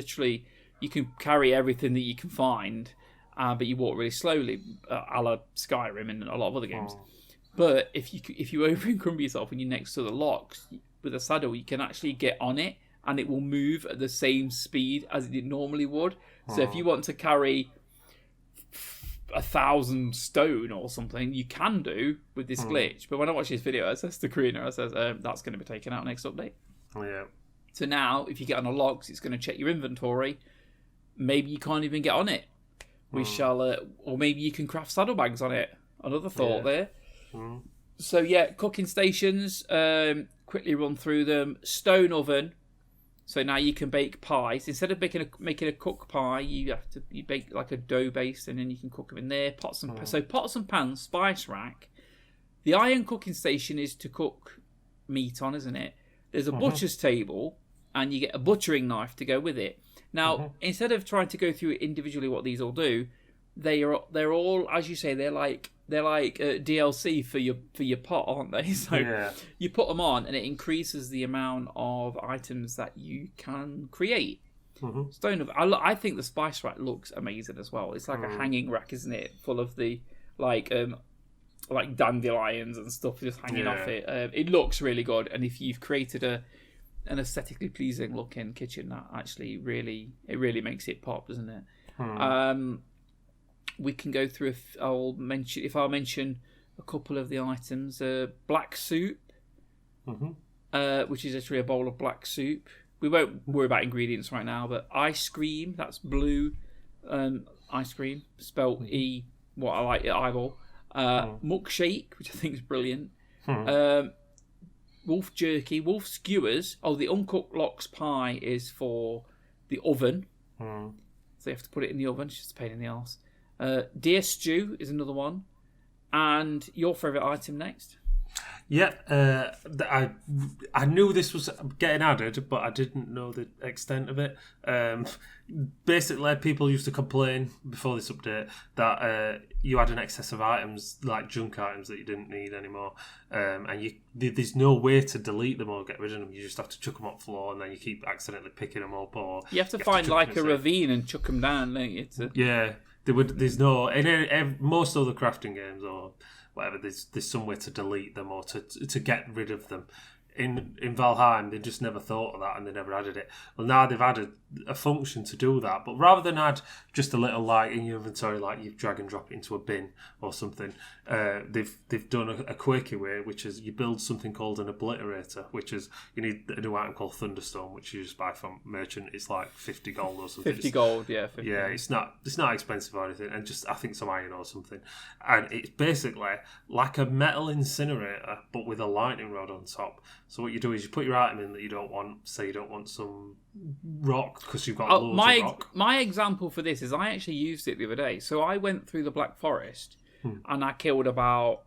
carry everything that you can find, but you walk really slowly, a la Skyrim and a lot of other games. But if you over encumber yourself and you're next to the locks with a saddle, you can actually get on it and it will move at the same speed as it normally would. So if you want to carry 1,000 stone or something, you can do with this glitch. But when I watch this video, I says to Karina, that's going to be taken out next update. Yeah. So now, if you get on the logs, it's going to check your inventory. Maybe you can't even get on it. We shall, or maybe you can craft saddlebags on it. Another thought there. So yeah, cooking stations. Quickly run through them. Stone oven. So now you can bake pies instead of making a cook pie. You bake like a dough base, and then you can cook them in there. Pots and pans, spice rack. The iron cooking station is to cook meat on, isn't it? There's a butcher's table, and you get a butchering knife to go with it. Now, instead of trying to go through individually what these all do, they're all, as you say, they're like DLC for your pot, aren't they? So you put them on, and it increases the amount of items that you can create. I think the spice rack looks amazing as well. It's like a hanging rack, isn't it? Full of the like dandelions and stuff just hanging off it. It looks really good, and if you've created an aesthetically pleasing looking kitchen, that actually really makes it pop, doesn't it? We can go through. I'll mention a couple of the items. Black soup, which is actually a bowl of black soup. We won't worry about ingredients right now, but ice cream. That's blue ice cream, spelt E. What I like, eyeball. Muck shake, which I think is brilliant. Wolf jerky, wolf skewers. Oh, the uncooked lox pie is for the oven. So you have to put it in the oven. It's just a pain in the arse. Deer stew is another one. And your favourite item next? Yeah, I knew this was getting added, but I didn't know the extent of it. Basically, people used to complain before this update that you had an excess of items, like junk items that you didn't need anymore, and there's no way to delete them or get rid of them. You just have to chuck them on the floor, and then you keep accidentally picking them up, or you have to find like a ravine and chuck them down, don't you? Yeah, there's no in most other crafting games or whatever, there's some way to delete them or to get rid of them. in Valheim, they just never thought of that and they never added it. Well, now they've added a function to do that, but rather than add just a little like in your inventory, like you drag and drop it into a bin or something, they've done a quirky way, which is you build something called an obliterator, which is you need a new item called Thunderstone, which you just buy from merchant. It's like 50 gold or something. 50 gold, yeah. 50 yeah, gold. It's not expensive or anything, and just I think some iron or something, and it's basically like a metal incinerator but with a lightning rod on top. So what you do is you put your item in that you don't want. Say you don't want some rock because you've got loads of rock. My example for this is I actually used it the other day. So I went through the Black Forest and I killed about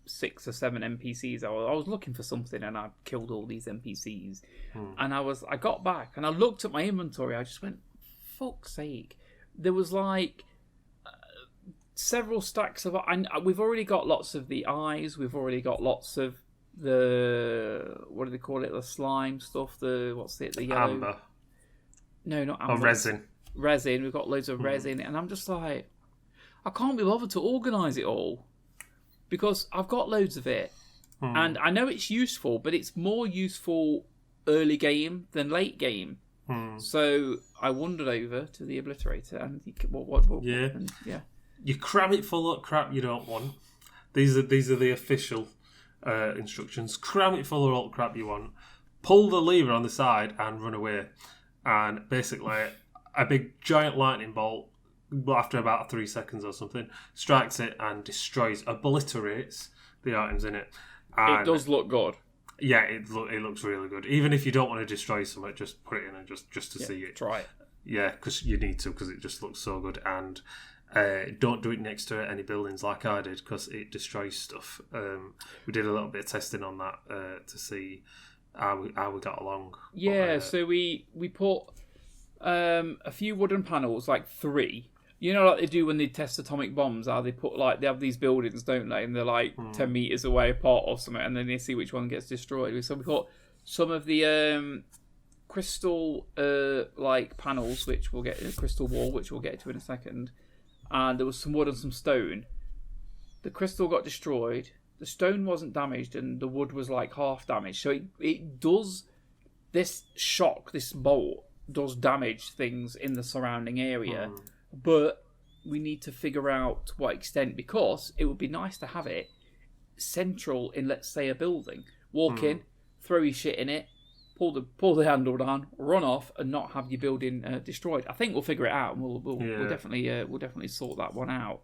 6 or 7 NPCs. I was looking for something and I killed all these NPCs. And I got back and I looked at my inventory. I just went, fuck's sake. There was like several stacks of... we've already got lots of the eyes. We've already got lots of the... What do they call it? The slime stuff. The yellow... Amber. No, not amber. Or resin. Resin. We've got loads of resin. And I'm just like... I can't be bothered to organise it all. Because I've got loads of it. And I know it's useful, but it's more useful early game than late game. So I wandered over to the obliterator and yeah. You cram it full of crap you don't want. These are the official instructions. Cram it full of all the crap you want. Pull the lever on the side and run away. And basically, a big giant lightning bolt, after about 3 seconds or something, strikes it and destroys, obliterates the items in it. And it does look good. Yeah, it looks really good. Even if you don't want to destroy something, just put it in and just to see it. Try it. Yeah, because you need to, because it just looks so good. And don't do it next to any buildings like I did, because it destroys stuff. We did a little bit of testing on that to see how we got along. Yeah, so we put a few wooden panels, like 3. You know, like they do when they test atomic bombs, how they have these buildings, don't they? And they're like 10 meters away apart or something, and then they see which one gets destroyed. So we got some of the crystal like panels, which we'll get in a crystal wall, which we'll get to in a second. And there was some wood and some stone. The crystal got destroyed. The stone wasn't damaged, and the wood was like half damaged. So it does this shock, this bolt does damage things in the surrounding area. But we need to figure out to what extent, because it would be nice to have it central in, let's say, a building. Walk in, throw your shit in it, pull the handle down, run off, and not have your building destroyed. I think we'll figure it out, and we'll definitely sort that one out.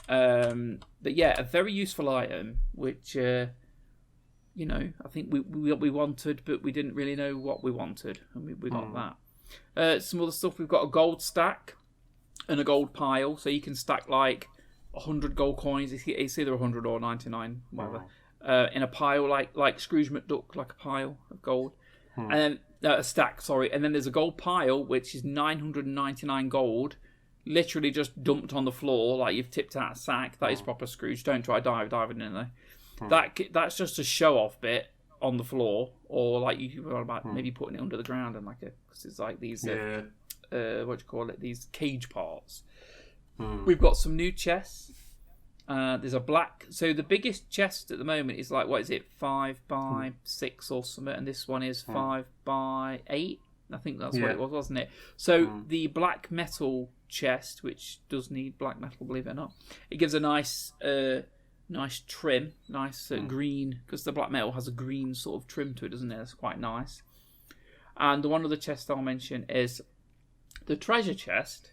But yeah, a very useful item, which I think we wanted, but we didn't really know what we wanted, and we got that. Some other stuff, we've got a gold stack and a gold pile, so you can stack like 100 gold coins. It's either 100 or 99, whatever. In a pile, like Scrooge McDuck, like a pile of gold, and then a stack. Sorry, and then there's a gold pile which is 999 gold, literally just dumped on the floor like you've tipped out a sack. That is proper Scrooge. Don't try diving in there. That's just a show off bit on the floor, or like you were about maybe putting it under the ground and because it's like these. These cage parts. We've got some new chests. There's a black... So the biggest chest at the moment is like, what is it, 5x6 or something, and this one is 5x8. I think that's what it was, wasn't it? So the black metal chest, which does need black metal, believe it or not, it gives a nice trim, green, because the black metal has a green sort of trim to it, doesn't it? It's quite nice. And the one other chest I'll mention is the treasure chest,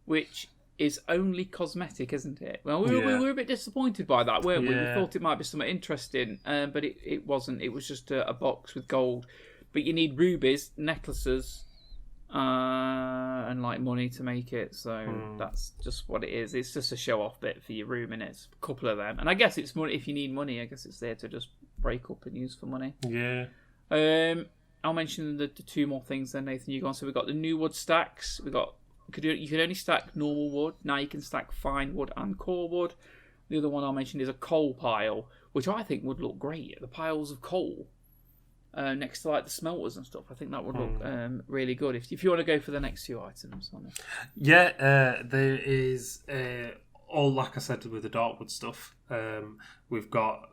which is only cosmetic, isn't it? Well, we were a bit disappointed by that, weren't we? We thought it might be something interesting, but it wasn't. It was just a box with gold. But you need rubies, necklaces, and like money to make it. So that's just what it is. It's just a show-off bit for your room, and it's a couple of them. And I guess it's money. If you need money, I guess it's there to just break up and use for money. Yeah. I'll mention the 2 more things then, Nathan. You go on. So we've got the new wood stacks. You could only stack normal wood. Now you can stack fine wood and core wood. The other one I'll mention is a coal pile, which I think would look great. The piles of coal next to like the smelters and stuff. I think that would look really good. If you want to go for the next 2 items on it. Yeah, there is all, like I said, with the dark wood stuff. We've got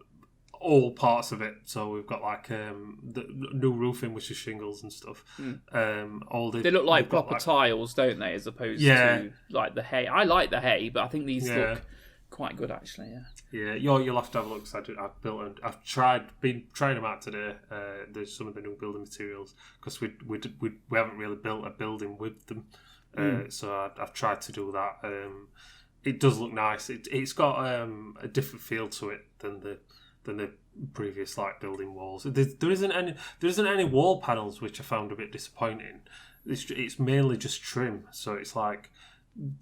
all parts of it. So we've got like the new roofing, which is shingles and stuff. They look like proper tiles, don't they? As opposed to like the hay. I like the hay, but I think these look quite good actually. Yeah, you'll have to have a look. Cause I've been trying them out today. There's some of the new building materials because we haven't really built a building with them. So I've tried to do that. It does look nice. It's got a different feel to it than the previous like building walls. There isn't any wall panels, which I found a bit disappointing. It's mainly just trim, so it's like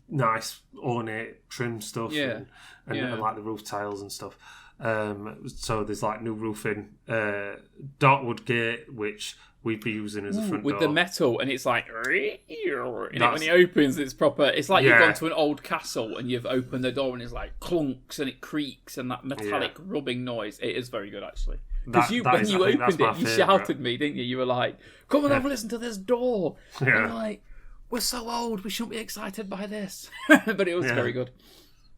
nice ornate trim stuff and like the roof tiles and stuff. So there's like new roofing, darkwood gate, which we'd be using as a front with door. The metal, and it's like when it opens, it's proper. It's like you've gone to an old castle and you've opened the door and it's like clunks and it creaks and that metallic rubbing noise. It is very good actually. Because when you opened it, you shouted me, didn't you? You were like, "Come and have a listen to this door." Yeah. And like, we're so old, we shouldn't be excited by this. But it was very good.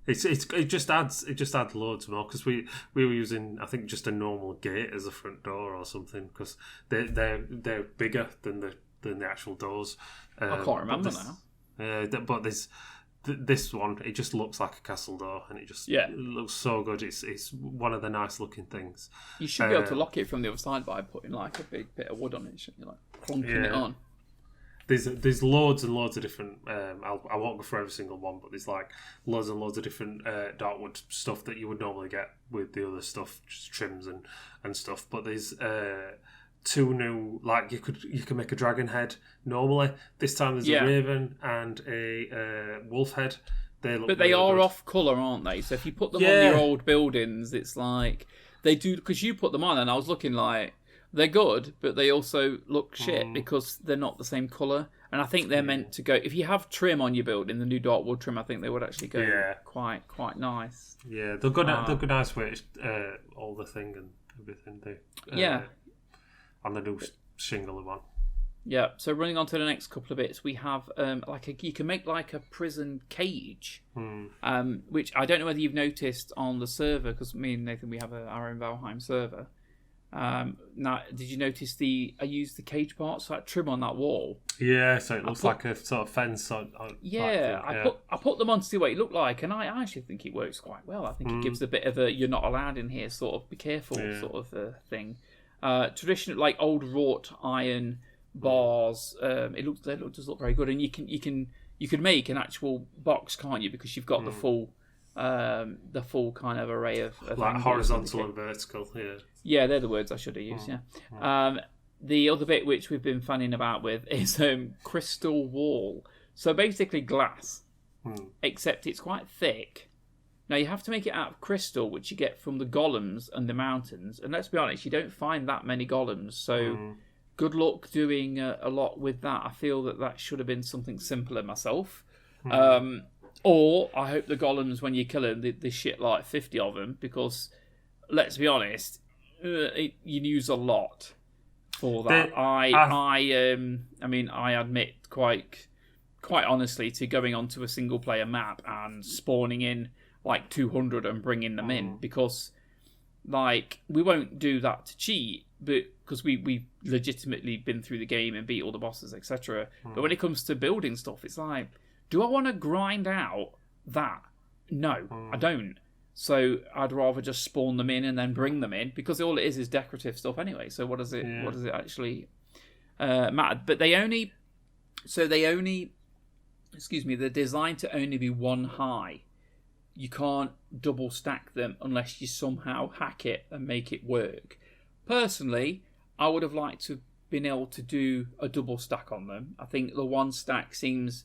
It just adds loads more because we were using, I think, just a normal gate as a front door or something because they're bigger than the actual doors. I can't remember now. But this one, it just looks like a castle door, and it looks so good. It's one of the nice looking things. You should be able to lock it from the other side by putting like a big bit of wood on it, shouldn't you? Like clunking it on. There's loads and loads of different. I won't go for every single one, but there's like loads and loads of different darkwood stuff that you would normally get with the other stuff, just trims and stuff. But there's two new, like you can make a dragon head normally. This time there's a raven and a wolf head. But they are off colour, aren't they? So if you put them on your old buildings, it's like they do because you put them on, and I was looking like. They're good, but they also look shit because they're not the same colour. And I think they're meant to go... If you have trim on your building, the new dark wood trim, I think they would actually go quite nice. Yeah, they're good nice with all the thing and everything. On the new shingle one. Yeah, so running on to the next couple of bits, we have you can make like a prison cage, which I don't know whether you've noticed on the server, because me and Nathan, we have our own Valheim server. Now, did you notice I used the cage parts, so like trim on that wall? Yeah, so it looks like a sort of fence. I put them on to see what it looked like, and I actually think it works quite well. I think it gives a bit of a "you're not allowed in here," sort of "be careful" sort of thing. Traditional, like old wrought iron bars. They does look very good, and you can make an actual box, can't you? Because you've got the full kind of array of like horizontal and vertical. Yeah, they're the words I should have used. The other bit which we've been fanning about with is crystal wall. So basically glass, except it's quite thick. Now you have to make it out of crystal, which you get from the golems and the mountains. And let's be honest, you don't find that many golems. So good luck doing a lot with that. I feel that should have been something simpler myself. Or I hope the golems, when you kill them, they shit like 50 of them, because let's be honest, you use a lot for that. I admit quite honestly to going onto a single player map and spawning in like 200 and bringing them in, because like we won't do that to cheat, but because we've legitimately been through the game and beat all the bosses, etc. But when it comes to building stuff, it's like, do I want to grind out that? No, I don't. So I'd rather just spawn them in and then bring them in, because all it is decorative stuff anyway. So what does it actually matter? But they're designed to only be one high. You can't double stack them unless you somehow hack it and make it work. Personally, I would have liked to been able to do a double stack on them. I think the one stack seems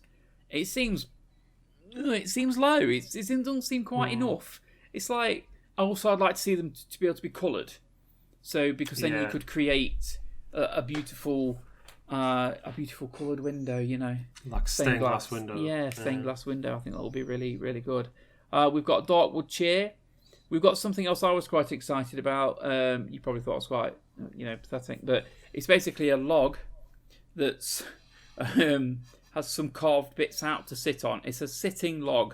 low. It doesn't seem quite enough. It's like, also I'd like to see them to be able to be coloured. So because then you could create a beautiful coloured window, like stained glass window. Yeah, stained glass window. I think that will be really, really good. We've got a darkwood chair. We've got something else I was quite excited about. You probably thought I was quite, pathetic, but it's basically a log that's has some carved bits out to sit on. It's a sitting log,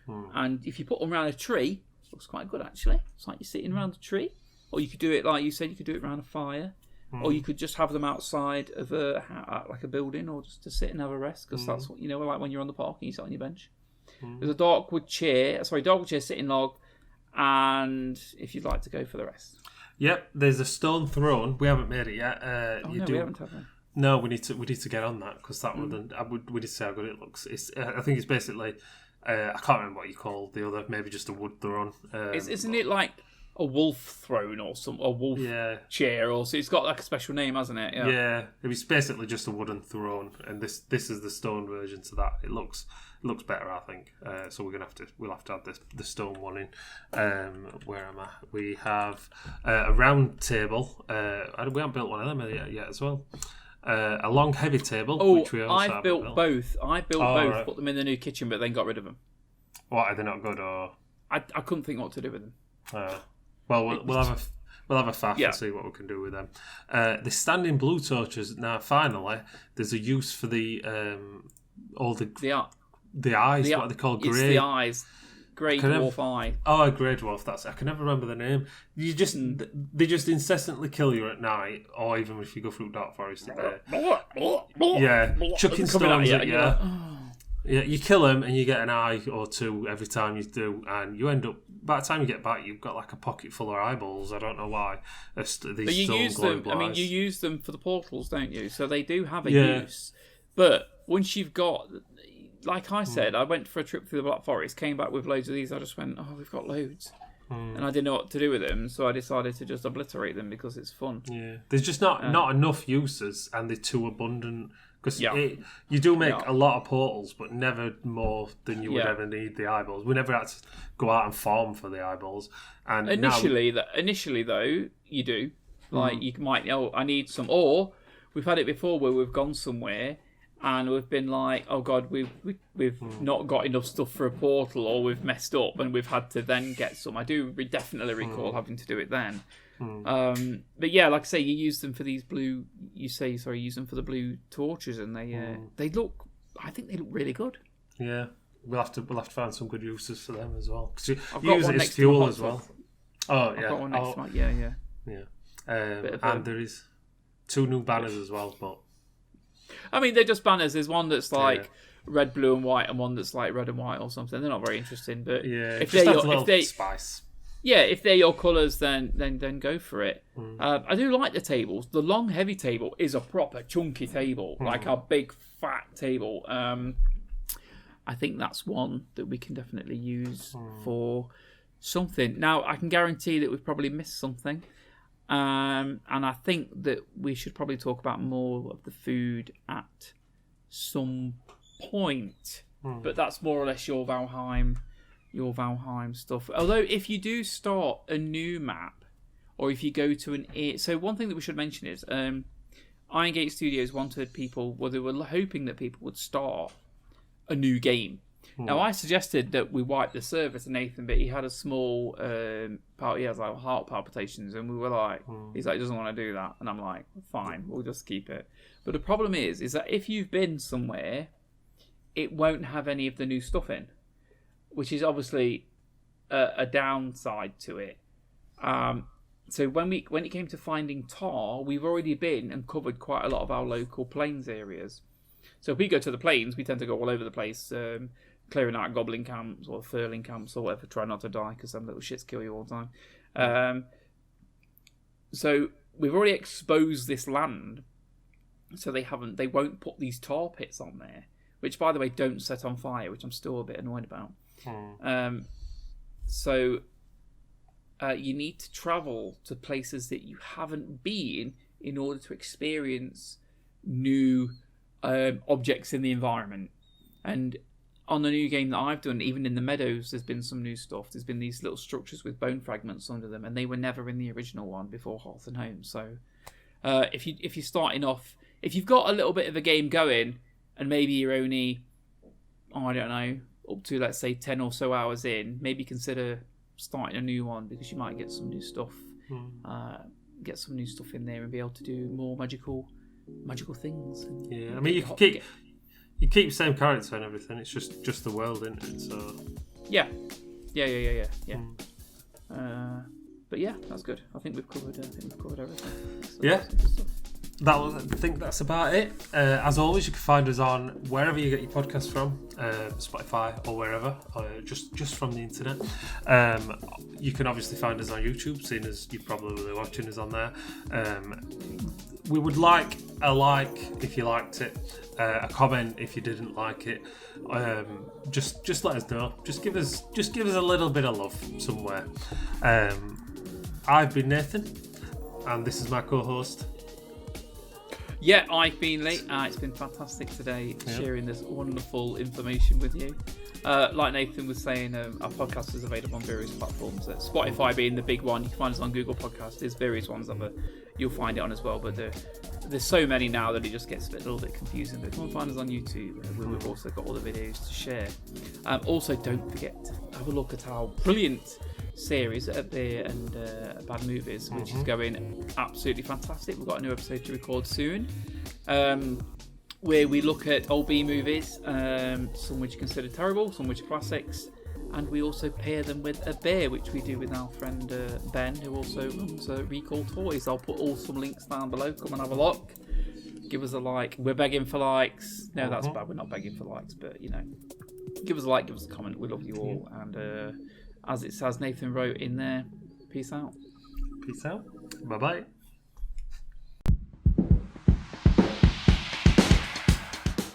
and if you put them around a tree, it looks quite good actually. It's like you're sitting around a tree. or you could do it like you said. You could do it around a fire, or you could just have them outside of like a building, or just to sit and have a rest, because that's what like when you're on the park and you sit on your bench. There's a darkwood chair, sitting log, and if you'd like to go for the rest. Yep, there's a stone throne. We haven't made it yet. We haven't, have we? No, we need to get on that, because that we did say how good it looks. I think it's basically I can't remember what you call the other. Maybe just a wood throne. Isn't it like a wolf throne or a wolf chair? Or so it's got like a special name, hasn't it? Yeah, it's basically just a wooden throne, and this is the stone version to that. It looks better, I think. So we'll have to add the stone one in. Where am I? We have a round table. We haven't built one of them yet as well. A long heavy table, which we also I've built both. I built both, right. Put them in the new kitchen, but then got rid of them. What, are they not good, or? I couldn't think what to do with them. Well, we'll have a faff and see what we can do with them. The standing blue torches. Now, finally, there's a use for the eyes. What are they called? It's the eyes. Grey dwarf eye. Oh, a grey dwarf. I can never remember the name. They just incessantly kill you at night, or even if you go through dark forest. Chucking stones at you. Yeah, you kill them and you get an eye or two every time you do, and you end up. By the time you get back, you've got like a pocket full of eyeballs. I don't know why. But you use them. I mean, you use them for the portals, don't you? So they do have a use. But once you've got. Like I said, I went for a trip through the Black Forest, came back with loads of these. I just went, we've got loads. And I didn't know what to do with them, so I decided to just obliterate them because it's fun. Yeah. There's just not enough uses, and they're too abundant. Because you do make a lot of portals, but never more than you would ever need the eyeballs. We never had to go out and farm for the eyeballs. And initially, though, you do. Like, you might, I need some. Or, we've had it before where we've gone somewhere and we've been like, oh God, we've not got enough stuff for a portal, or we've messed up and we've had to then get some. I do definitely recall having to do it then. But yeah, like I say, you use them for these blue. Use them for the blue torches, and they look. I think they look really good. Yeah, we'll have to find some good uses for them as well. Because you use it as fuel as well. Oh yeah, I've got one next to my, yeah. And there is 2 new banners as well, but. I mean, they're just banners. There's one that's like red, blue, and white, and one that's like red and white or something. They're not very interesting, but if they're spice. Yeah, if they're your colours, then go for it. I do like the tables. The long, heavy table is a proper chunky table, like a big, fat table. I think that's one that we can definitely use for something. Now, I can guarantee that we've probably missed something. And I think that we should probably talk about more of the food at some point. But that's more or less your Valheim stuff. Although if you do start a new map, or if you go to so one thing that we should mention is Iron Gate Studios wanted people, they were hoping that people would start a new game. Now I suggested that we wipe the server to Nathan, but he had a small he has like heart palpitations, and we were like, he's like, he doesn't want to do that, and I'm like, fine, we'll just keep it. But the problem is that if you've been somewhere, it won't have any of the new stuff in, which is obviously a downside to it. So when it came to finding tar, we've already been and covered quite a lot of our local plains areas. So if we go to the plains, we tend to go all over the place, clearing out goblin camps or furling camps or whatever. Try not to die because some little shits kill you all the time. So we've already exposed this land, so they won't put these tar pits on there, which by the way don't set on fire, which I'm still a bit annoyed about. So you need to travel to places that you haven't been in order to experience new objects in the environment. And on the new game that I've done, even in the meadows, there's been some new stuff. There's been these little structures with bone fragments under them, and they were never in the original one before Hearth and Home. So if you're starting off, if you've got a little bit of a game going, and maybe you're only, I don't know, up to let's say 10 or so hours in, maybe consider starting a new one, because you might get some new stuff, get some new stuff in there and be able to do more magical things. Yeah, I mean you keep the same character and everything. It's just the world, isn't it? So yeah. But yeah, that's good. I think we've covered everything. So yeah. I think that's about it. As always, you can find us on wherever you get your podcasts from, Spotify or wherever, just from the internet. You can obviously find us on YouTube, seeing as you're probably watching us on there. We would like a like if you liked it, a comment if you didn't like it. Just let us know. Just give us a little bit of love somewhere. I've been Nathan, and this is my co-host. Yeah, I've been Lee. It's been fantastic today sharing this wonderful information with you. Like Nathan was saying, our podcast is available on various platforms. Spotify being the big one. You can find us on Google Podcasts. There's various ones that you'll find it on as well. But there's so many now that it just gets a little bit confusing. But come and find us on YouTube, where we've also got all the videos to share. Also, don't forget to have a look at our brilliant series at Beer and Bad Movies, which is going absolutely fantastic. We've got a new episode to record soon, where we look at old B movies, some which are considered terrible, some which are classics, and we also pair them with a beer, which we do with our friend Ben, who also runs RekallToys. I'll put all some links down below. Come and have a look. Give us a like. We're begging for likes. No, that's bad. We're not begging for likes, but give us a like, give us a comment. We love you all, and as Nathan wrote in there, peace out. Peace out. Bye bye.